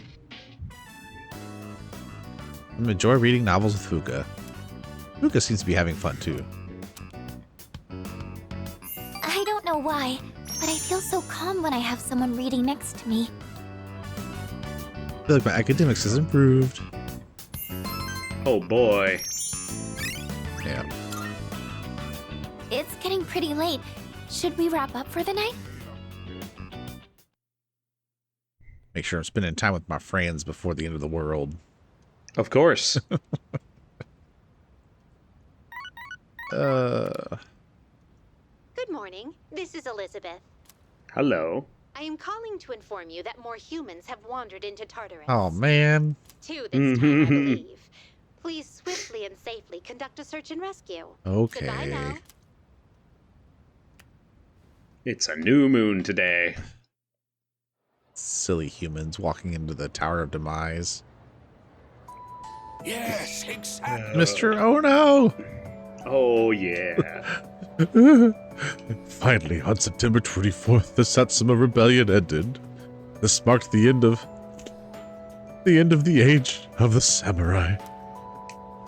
S1: I enjoy reading novels with Fuka. Fuka seems to be having fun too.
S9: I don't know why, but I feel so calm when I have someone reading next to me.
S1: I feel like my academics has improved.
S2: Oh boy.
S1: Yeah.
S9: It's getting pretty late. Should we wrap up for the night?
S1: Make sure I'm spending time with my friends before the end of the world.
S2: Of course.
S8: Good morning. This is Elizabeth.
S2: Hello.
S8: I am calling to inform you that more humans have wandered into Tartarus.
S1: Oh, man.
S8: 2 this time, I believe. Please swiftly and safely conduct a search and rescue.
S1: Okay.
S8: Goodbye now.
S2: It's a new moon today.
S1: Silly humans walking into the Tower of Demise.
S12: Yes, exactly.
S1: Mr. Oh no!
S2: Oh yeah.
S1: Finally, on September 24th, the Satsuma Rebellion ended. This marked the end of the age of the samurai.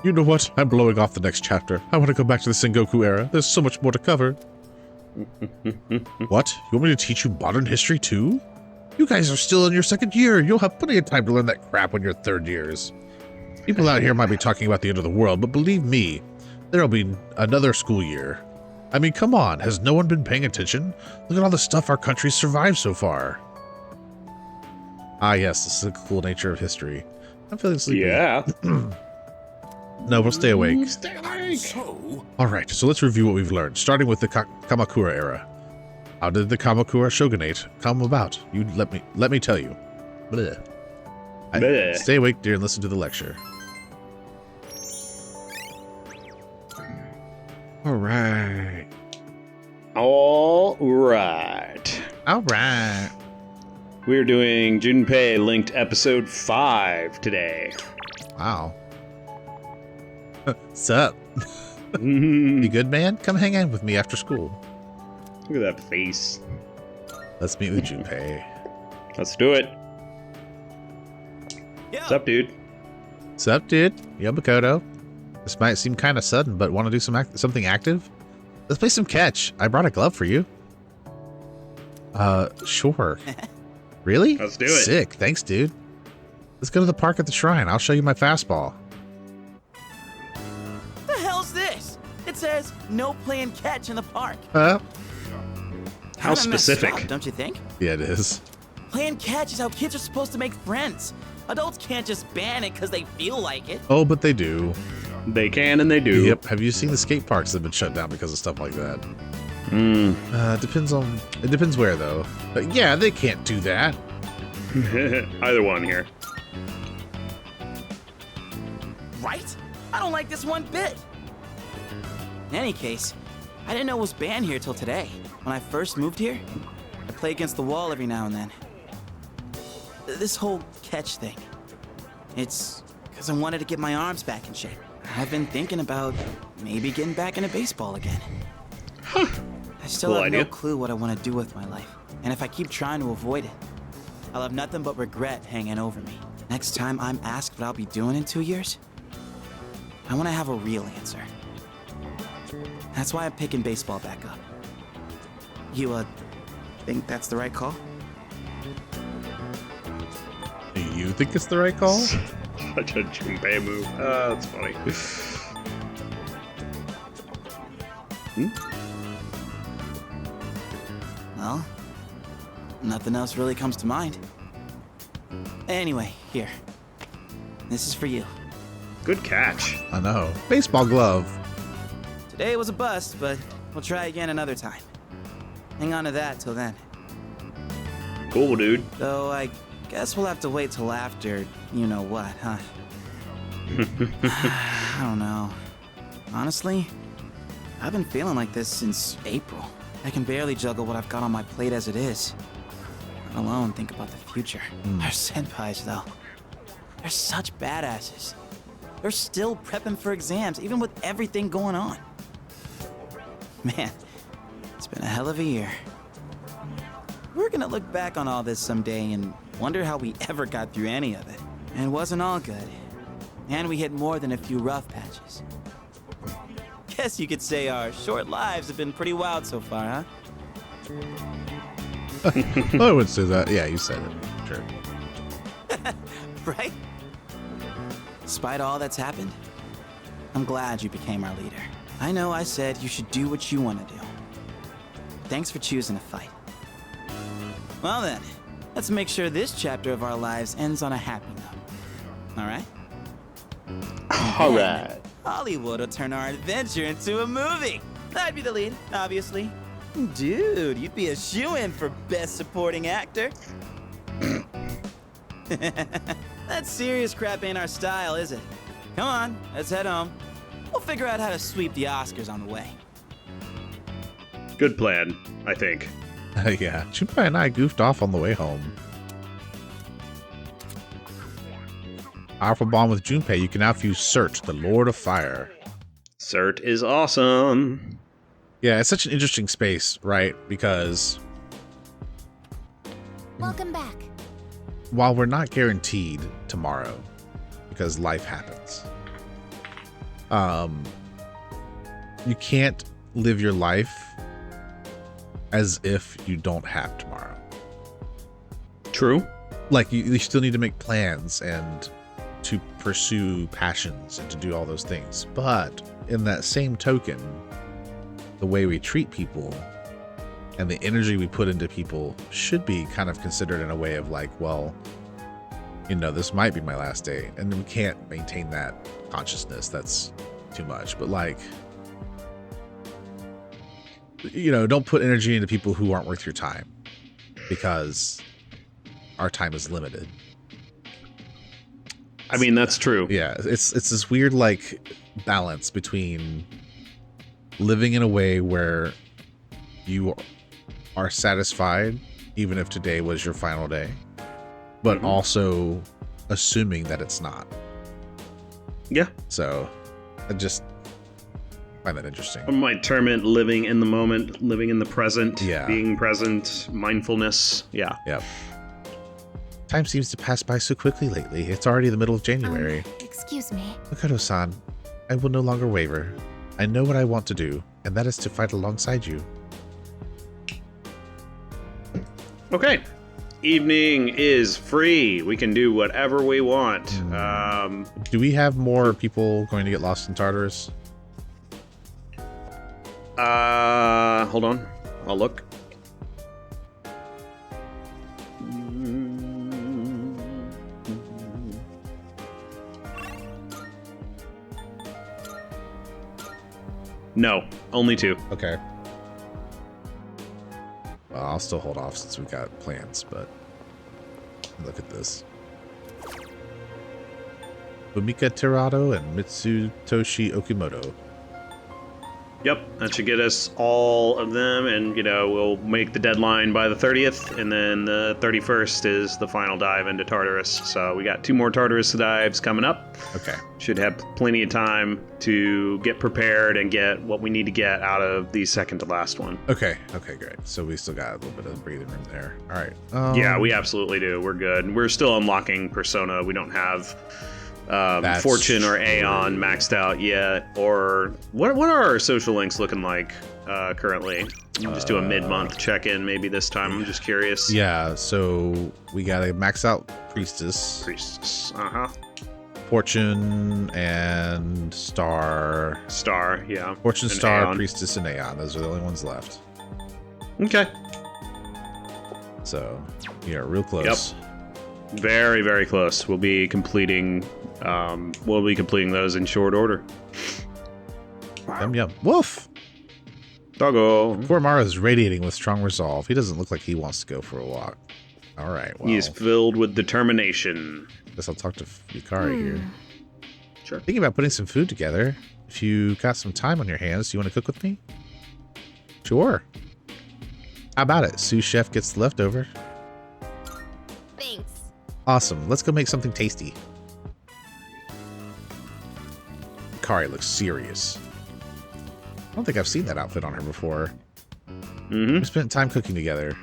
S1: You know what? I'm blowing off the next chapter. I want to go back to the Sengoku era. There's so much more to cover. What? You want me to teach you modern history too? You guys are still in your second year. You'll have plenty of time to learn that crap when you're third years. People out here might be talking about the end of the world, but believe me, there'll be another school year. I mean, come on. Has no one been paying attention? Look at all the stuff our country's survived so far. Ah, yes, this is the cool nature of history. I'm feeling sleepy.
S2: Yeah.
S1: No, we'll stay awake.
S2: Stay awake.
S1: All right, so let's review what we've learned, starting with the Kamakura era. How did the Kamakura shogunate come about? You let me tell you. Bleh.
S2: Bleh.
S1: Stay awake, dear, and listen to the lecture. All right.
S2: All right.
S1: All right.
S2: We're doing Junpei linked episode 5 today.
S1: Wow. Sup? You good, man? Come hang out with me after school.
S2: Look at that face.
S1: Let's meet with Junpei.
S2: Let's do it. What's up, dude?
S1: Sup, dude? Yo, Makoto. This might seem kind of sudden, but want to do something active? Let's play some catch. I brought a glove for you. Sure. Really?
S2: Let's do it.
S1: Sick. Thanks, dude. Let's go to the park at the shrine. I'll show you my fastball.
S6: The hell's this? It says no playing catch in the park.
S2: How
S6: Kinda messed
S2: specific?
S6: up, don't you think?
S1: Yeah, it is.
S6: Playing catch is how kids are supposed to make friends. Adults can't just ban it because they feel like it.
S1: Oh, but they do.
S2: They can and they do.
S1: Yep. Have you seen the skate parks that have been shut down because of stuff like that? It depends where, though. But yeah, they can't do that.
S2: Either one here.
S6: Right? I don't like this one bit. In any case, I didn't know it was banned here till today. When I first moved here, I play against the wall every now and then. This whole catch thing, it's because I wanted to get my arms back in shape. I've been thinking about maybe getting back into baseball again. I still
S2: Cool
S6: have no
S2: idea.
S6: clue what I want to do with my life. And if I keep trying to avoid it, I'll have nothing but regret hanging over me. Next time I'm asked what I'll be doing in 2 years, I want to have a real answer. That's why I'm picking baseball back up. You, think that's the right call?
S1: Do you think it's the right call?
S2: Such a Junpei move. That's funny.
S6: Well, nothing else really comes to mind. Anyway, here. This is for you.
S2: Good catch.
S1: I know. Baseball glove.
S6: Today was a bust, but we'll try again another time. Hang on to that till then.
S2: Cool, dude.
S6: Though I guess we'll have to wait till after you know what, huh? I don't know. Honestly, I've been feeling like this since April. I can barely juggle what I've got on my plate as it is. Let alone think about the future. Our senpais, though. They're such badasses. They're still prepping for exams, even with everything going on. Man, it's been a hell of a year. We're gonna look back on all this someday and wonder how we ever got through any of it. And it wasn't all good. And we hit more than a few rough patches. Guess you could say our short lives have been pretty wild so far, huh?
S1: I would say that. Yeah, you said it. Sure.
S6: right? Despite all that's happened, I'm glad you became our leader. I know I said you should do what you want to do. Thanks for choosing to fight. Well then, let's make sure this chapter of our lives ends on a happy note. All right?
S2: All right.
S6: Hollywood will turn our adventure into a movie. I'd be the lead, obviously. Dude, you'd be a shoo-in for Best Supporting Actor. That serious crap ain't our style, is it? Come on, let's head home. We'll figure out how to sweep the Oscars on the way.
S2: Good plan, I think.
S1: Yeah, Junpei and I goofed off on the way home. Powerful bond with Junpei, you can now fuse Cert, the Lord of Fire.
S2: Cert is awesome.
S1: Yeah, it's such an interesting space, right? Because
S3: Welcome back.
S1: while we're not guaranteed tomorrow, because life happens, you can't live your life as if you don't have tomorrow.
S2: True.
S1: Like, you still need to make plans and to pursue passions and to do all those things. But in that same token, the way we treat people and the energy we put into people should be kind of considered in a way of like, well, you know, this might be my last day. And we can't maintain that consciousness. That's too much. But like, you know, don't put energy into people who aren't worth your time, because our time is limited.
S2: I mean, that's true.
S1: Yeah, it's this weird like balance between living in a way where you are satisfied even if today was your final day, but also assuming that it's not.
S2: Yeah.
S1: So I just find that interesting.
S2: I might term it living in the moment, living in the present,
S1: Yeah.
S2: being present, mindfulness. Yeah.
S1: Yep. Time seems to pass by so quickly lately. It's already the middle of January.
S3: Excuse me.
S1: Makoto-san, I will no longer waver. I know what I want to do, and that is to fight alongside you.
S2: Okay. Evening is free. We can do whatever we want.
S1: Do we have more people going to get lost in Tartarus?
S2: Hold on. I'll look. No, only 2.
S1: Okay. Well, I'll still hold off since we've got plans, but look at this. Fumika Tirado and Mitsutoshi Okimoto.
S2: Yep, that should get us all of them, and, you know, we'll make the deadline by the 30th, and then the 31st is the final dive into Tartarus. So we got 2 more Tartarus dives coming up.
S1: Okay.
S2: Should have plenty of time to get prepared and get what we need to get out of the second to last one.
S1: Okay, great. So we still got a little bit of breathing room there. All right.
S2: Yeah, we absolutely do. We're good. We're still unlocking Persona. We don't have Fortune or Aeon maxed out yet. Or what are our social links looking like currently? Just do a mid-month check-in maybe this time. I'm just curious.
S1: Yeah, so we got a max out Priestess.
S2: Uh-huh.
S1: Fortune and Star.
S2: Yeah.
S1: Fortune,
S2: and
S1: Star,
S2: Aeon.
S1: Priestess, and Aeon. Those are the only ones left.
S2: Okay.
S1: So, yeah, real close.
S2: Yep. Very, very close. We'll be completing those in short order.
S1: Yum. Woof!
S2: Doggo.
S1: Koromaru is radiating with strong resolve. He doesn't look like he wants to go for a walk. All right, well.
S2: He's filled with determination.
S1: Guess I'll talk to Yukari here.
S2: Sure.
S1: Thinking about putting some food together. If you got some time on your hands, do you want to cook with me? Sure. How about it? Sous Chef gets the leftover.
S5: Thanks.
S1: Awesome. Let's go make something tasty. Yukari looks serious. I don't think I've seen that outfit on her before. We spent time cooking together.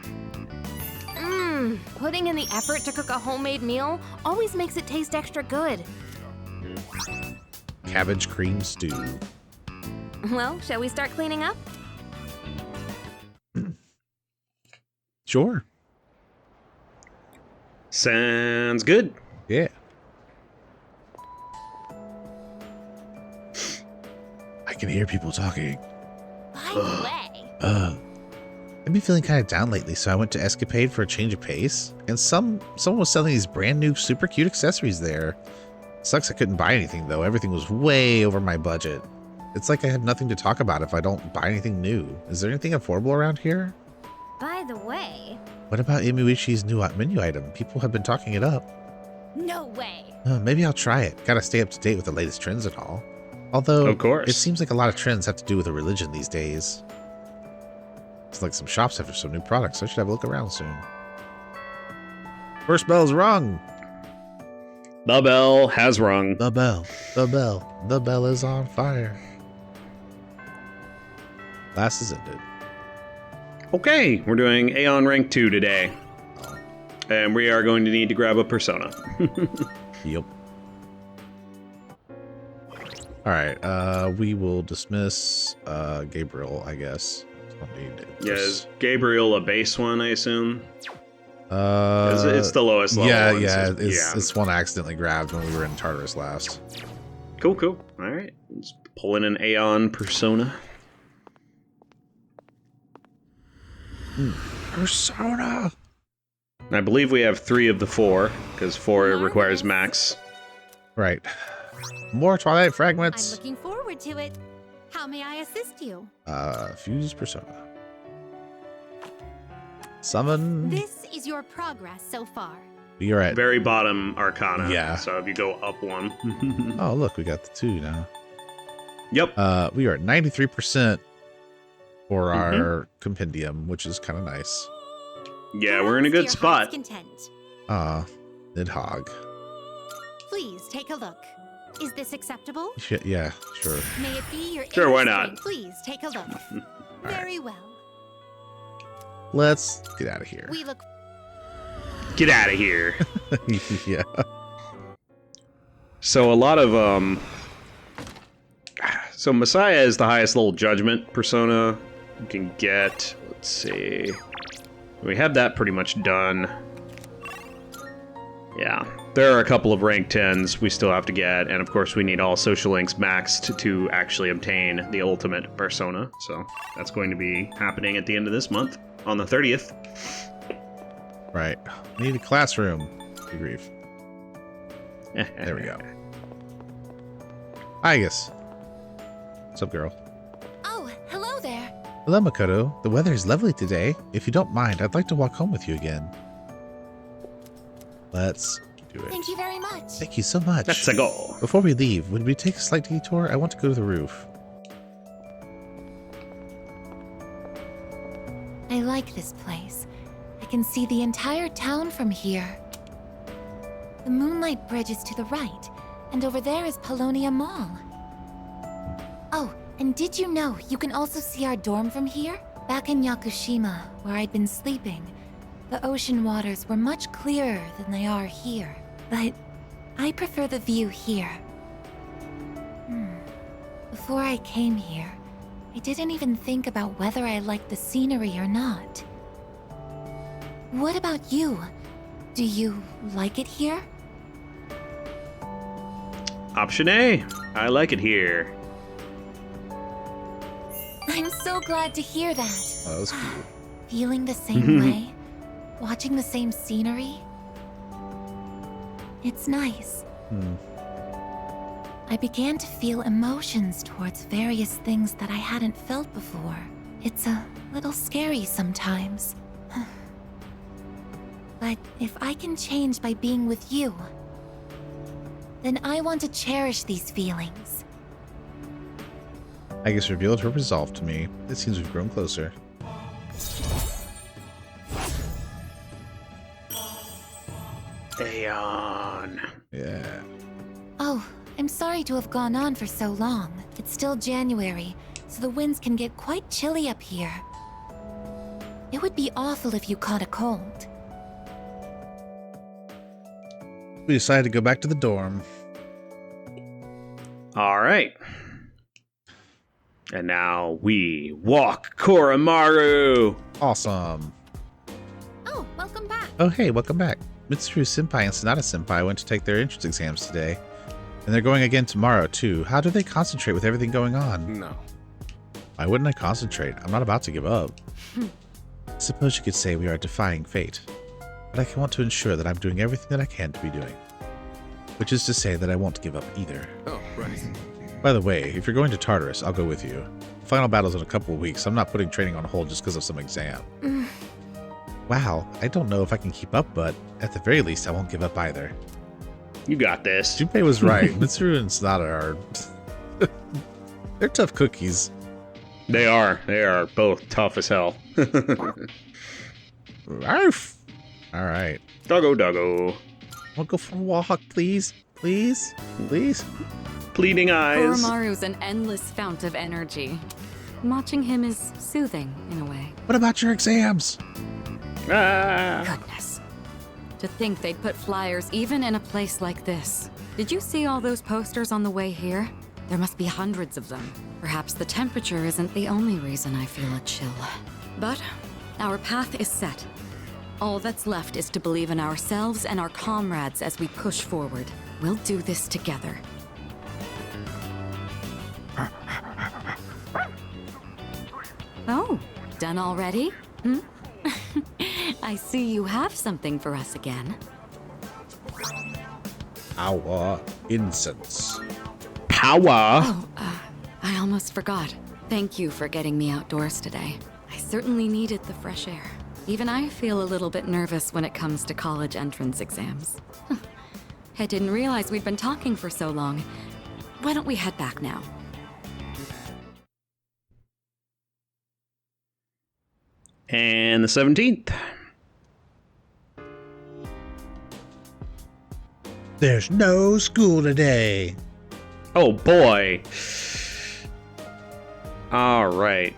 S5: Putting in the effort to cook a homemade meal always makes it taste extra good.
S1: Cabbage cream stew.
S5: Well, shall we start cleaning up?
S1: Sure.
S2: Sounds good.
S1: Yeah. can hear people talking.
S14: By the way,
S1: I've been feeling kind of down lately, so I went to Escapade for a change of pace, and someone was selling these brand new super cute accessories there. Sucks I couldn't buy anything though. Everything was way over my budget. It's like I have nothing to talk about if I don't buy anything new. Is there anything affordable around here?
S14: by the way.
S1: What about Imuichi's new menu item? People have been talking it up.
S14: No way.
S1: Maybe I'll try it. Gotta stay up to date with the latest trends and all. Although,
S2: Of course.
S1: it seems like a lot of trends have to do with a religion these days. It's like some shops have some new products, so I should have a look around soon. First bell's rung.
S2: The bell has rung.
S1: The bell is on fire. Class is ended.
S2: Okay, we're doing Aeon Rank 2 today. And we are going to need to grab a persona.
S1: Yep. Alright, we will dismiss Gabriel, I guess. Don't need
S2: Yeah, is Gabriel a base one, I assume?
S1: It's
S2: It's the lowest level.
S1: Yeah,
S2: one,
S1: yeah,
S2: so-
S1: it's one I accidentally grabbed when we were in Tartarus last.
S2: Cool, cool. Alright, let's pull in an Aeon persona.
S1: Persona!
S2: I believe we have 3 of the 4, because 4 requires max.
S1: Right. More Twilight
S8: I'm
S1: Fragments.
S8: looking forward to it. How may I assist you?
S1: Fuse Persona. Summon.
S8: This is your progress so far.
S1: We are at.
S2: Very bottom Arcana.
S1: Yeah.
S2: So if you go up 1.
S1: Oh, look, we got the 2 now.
S2: Yep.
S1: We are at 93% for our compendium, which is kind of nice.
S2: Yeah, we're in a good
S8: To your heart's
S2: spot.
S8: content.
S1: Nidhogg.
S8: Please take a look. Is this acceptable?
S1: Yeah, sure.
S8: May it be your
S2: Sure,
S8: inner
S2: why not?
S8: strength. Please take a look. Very well.
S1: Let's get out of here.
S8: We look.
S2: Get out of here.
S1: Yeah.
S2: So a lot of so Messiah is the highest level judgment persona you can get. Let's see. We have that pretty much done. Yeah. There are a couple of rank 10s we still have to get, and of course we need all social links maxed to actually obtain the ultimate persona. So that's going to be happening at the end of this month, on the 30th.
S1: Right. We need a classroom. Good grief. There we go. Hi, Agus. What's up, girl?
S3: Oh, hello there.
S1: Hello, Makoto. The weather is lovely today. If you don't mind, I'd like to walk home with you again. Let's do it.
S3: Thank you very much.
S1: Thank you so much.
S2: Let's go.
S1: Before we leave, would we take a slight detour? I want to go to the roof.
S3: I like this place. I can see the entire town from here. The Moonlight Bridge is to the right, and over there is Polonia Mall. Oh, and did you know you can also see our dorm from here? Back in Yakushima, where I'd been sleeping, the ocean waters were much clearer than they are here. But I prefer the view here. Before I came here, I didn't even think about whether I liked the scenery or not. What about you? Do you like it here?
S2: Option A. I like it here.
S3: I'm so glad to hear that.
S1: Oh, that was cute.
S3: Feeling the same way? Watching the same scenery? It's nice. I began to feel emotions towards various things that I hadn't felt before. It's a little scary sometimes. But if I can change by being with you, then I want to cherish these feelings.
S1: Agus revealed her resolve to me. It seems we've grown closer.
S2: Aeon.
S1: Yeah.
S3: Oh, I'm sorry to have gone on for so long. It's still January, so the winds can get quite chilly up here. It would be awful if you caught a cold.
S1: We decided to go back to the dorm.
S2: All right. And now we walk Koromaru.
S1: Awesome.
S8: Oh, welcome back.
S1: Oh, hey, welcome back. Mitsuru Senpai and Sonata Senpai went to take their entrance exams today. And they're going again tomorrow, too. How do they concentrate with everything going on?
S11: No.
S1: Why wouldn't I concentrate? I'm not about to give up. I suppose you could say we are defying fate. But I want to ensure that I'm doing everything that I can to be doing. Which is to say that I won't give up either.
S11: Oh, right.
S1: By the way, if you're going to Tartarus, I'll go with you. Final battle's in a couple of weeks. I'm not putting training on hold just because of some exam. Wow, I don't know if I can keep up, but at the very least, I won't give up either.
S2: You got this.
S1: Junpei was right. Mitsuru and Sonata are... they're tough cookies.
S2: They are. They are both tough as hell.
S1: Arf! All right.
S2: Doggo.
S1: I'll go for a walk, please. Please? Please?
S2: Pleading eyes.
S10: Koromaru's an endless fount of energy. Watching him is soothing, in a way.
S1: What about your exams?
S10: Goodness. To think they'd put flyers even in a place like this. Did you see all those posters on the way here? There must be hundreds of them. Perhaps the temperature isn't the only reason I feel a chill. But our path is set. All that's left is to believe in ourselves and our comrades as we push forward. We'll do this together. Oh, done already? I see you have something for us again.
S1: Our incense.
S2: Power.
S10: Oh, I almost forgot. Thank you for getting me outdoors today. I certainly needed the fresh air. Even I feel a little bit nervous when it comes to college entrance exams. I didn't realize we'd been talking for so long. Why don't we head back now?
S2: And the 17th.
S1: There's no school today.
S2: Oh boy. All right.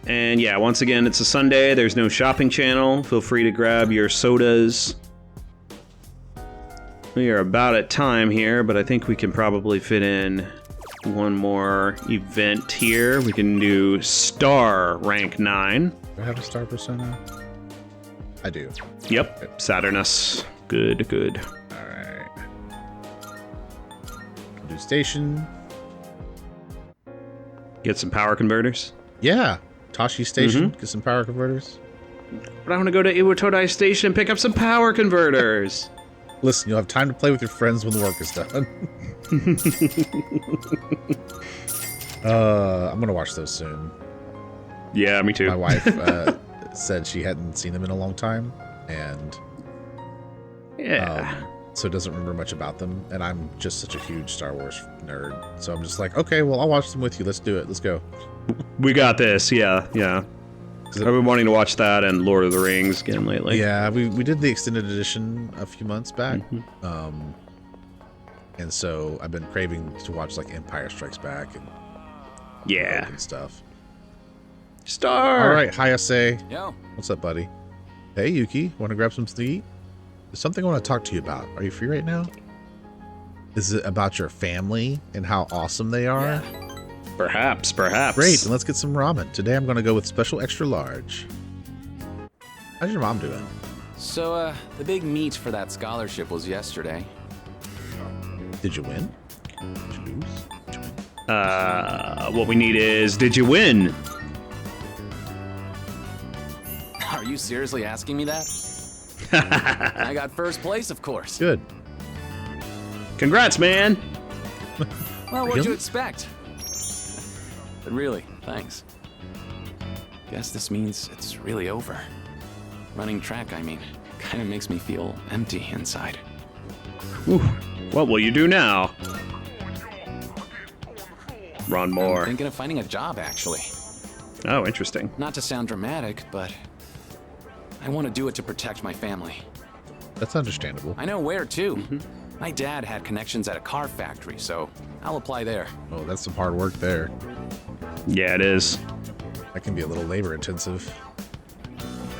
S2: And yeah, once again, it's a Sunday. There's no shopping channel. Feel free to grab your sodas. We are about at time here, but I think we can probably fit in one more event here. We can do Star Rank 9.
S1: Do I have a star persona? I do.
S2: Yep, Saturnus. Good.
S1: All right. Do station.
S2: Get some power converters.
S1: Yeah. Tashi Station. Get some power converters.
S2: But I want to go to Iwatodai Station and pick up some power converters.
S1: Listen, you'll have time to play with your friends when the work is done. I'm going to watch those soon.
S2: Yeah, me too.
S1: My wife said she hadn't seen them in a long time, and so doesn't remember much about them. And I'm just such a huge Star Wars nerd, so I'm just like, okay, well, I'll watch them with you. Let's do it. Let's go.
S2: We got this. Yeah. I've been wanting to watch that and Lord of the Rings again lately.
S1: Yeah, we did the extended edition a few months back, and so I've been craving to watch like Empire Strikes Back and and stuff.
S2: Star.
S1: All right, Hayase.
S6: Yo.
S1: What's up, buddy? Hey, Yuki. Want to grab something to eat? There's something I want to talk to you about. Are you free right now? Is it about your family and how awesome they are?
S6: Yeah.
S2: Perhaps.
S1: Great, then let's get some ramen. Today I'm going to go with special extra large. How's your mom doing?
S6: So, the big meet for that scholarship was yesterday.
S1: Did you win? Did you lose? Did you win?
S2: What we need is, did you win?
S6: Are you seriously asking me that? I got first place, of course.
S1: Good.
S2: Congrats, man.
S6: Well, what'd you expect? But really, thanks. Guess this means it's really over. Running track, I mean, kind of makes me feel empty inside.
S2: Ooh, what will you do now? Run more.
S6: I'm thinking of finding a job, actually.
S2: Oh, interesting.
S6: Not to sound dramatic, but I want to do it to protect my family.
S1: That's understandable.
S6: I know where, too. My dad had connections at a car factory, so I'll apply there.
S1: Oh, that's some hard work there.
S2: Yeah, it is.
S1: That can be a little labor intensive.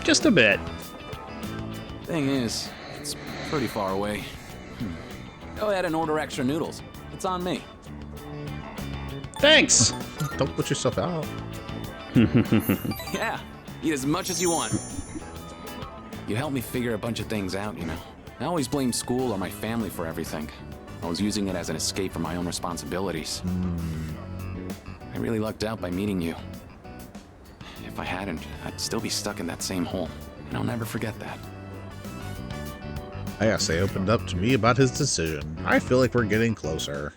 S2: Just a bit.
S6: Thing is, it's pretty far away. Go ahead and order extra noodles. It's on me.
S2: Thanks.
S1: Don't put yourself out.
S6: Yeah, eat as much as you want. You helped me figure a bunch of things out, you know. I always blame school or my family for everything. I was using it as an escape from my own responsibilities. I really lucked out by meeting you. If I hadn't, I'd still be stuck in that same hole. And I'll never forget that.
S1: I guess they opened up to me about his decision. I feel like we're getting closer.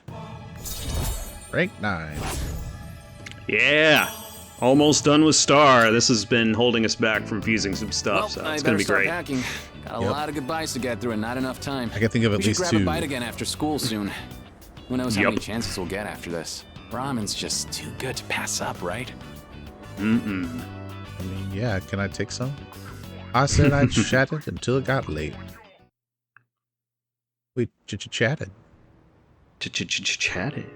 S1: Rank 9.
S2: Yeah. Almost done with Star. This has been holding us back from fusing some stuff, so it's going to be great.
S6: Packing. Got a lot of goodbyes to get through and not enough time.
S1: I can think of at
S6: we
S1: least
S6: should
S1: 2.
S6: grab a bite again after school soon. Who knows how many chances we'll get after this. Ramen's just too good to pass up, right?
S1: I mean, yeah, can I take some? I said I chatted until it got late. We chatted.
S2: Chatted.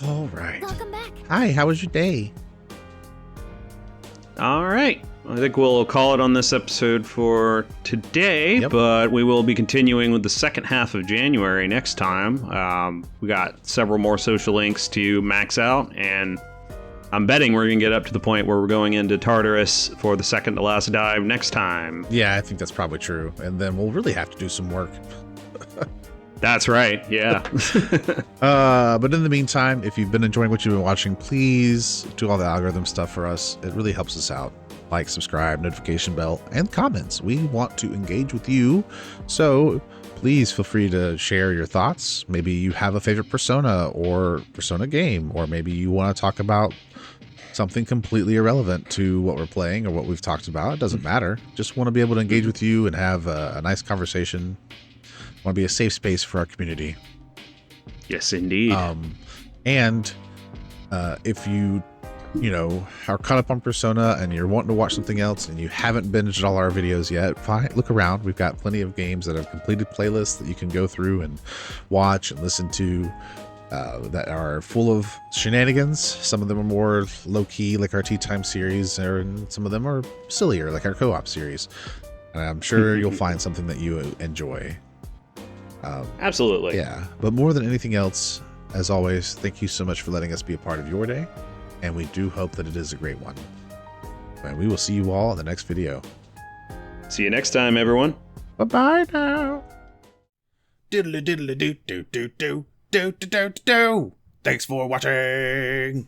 S1: All right.
S14: Welcome back.
S1: Hi, how was your day?
S2: All right. I think we'll call it on this episode for today, but we will be continuing with the second half of January next time. We got several more social links to max out, and I'm betting we're going to get up to the point where we're going into Tartarus for the second to last dive next time.
S1: Yeah, I think that's probably true. And then we'll really have to do some work.
S2: That's right, yeah.
S1: But in the meantime, if you've been enjoying what you've been watching, please do all the algorithm stuff for us. It really helps us out. Like, subscribe, notification bell, and comments. We want to engage with you. So please feel free to share your thoughts. Maybe you have a favorite Persona or Persona game, or maybe you want to talk about something completely irrelevant to what we're playing or what we've talked about. It doesn't matter. Just want to be able to engage with you and have a nice conversation. Want to be a safe space for our community.
S2: Yes, indeed.
S1: And if you are caught up on Persona and you're wanting to watch something else and you haven't binged all our videos yet, fine, look around. We've got plenty of games that have completed playlists that you can go through and watch and listen to that are full of shenanigans. Some of them are more low-key, like our Tea Time series, and some of them are sillier, like our co-op series. And I'm sure you'll find something that you enjoy.
S2: Absolutely.
S1: Yeah. But more than anything else, as always, thank you so much for letting us be a part of your day. And we do hope that it is a great one. And we will see you all in the next video.
S2: See you next time, everyone.
S1: Bye-bye now.
S12: Diddly diddly do do do do do do do do. Thanks for watching.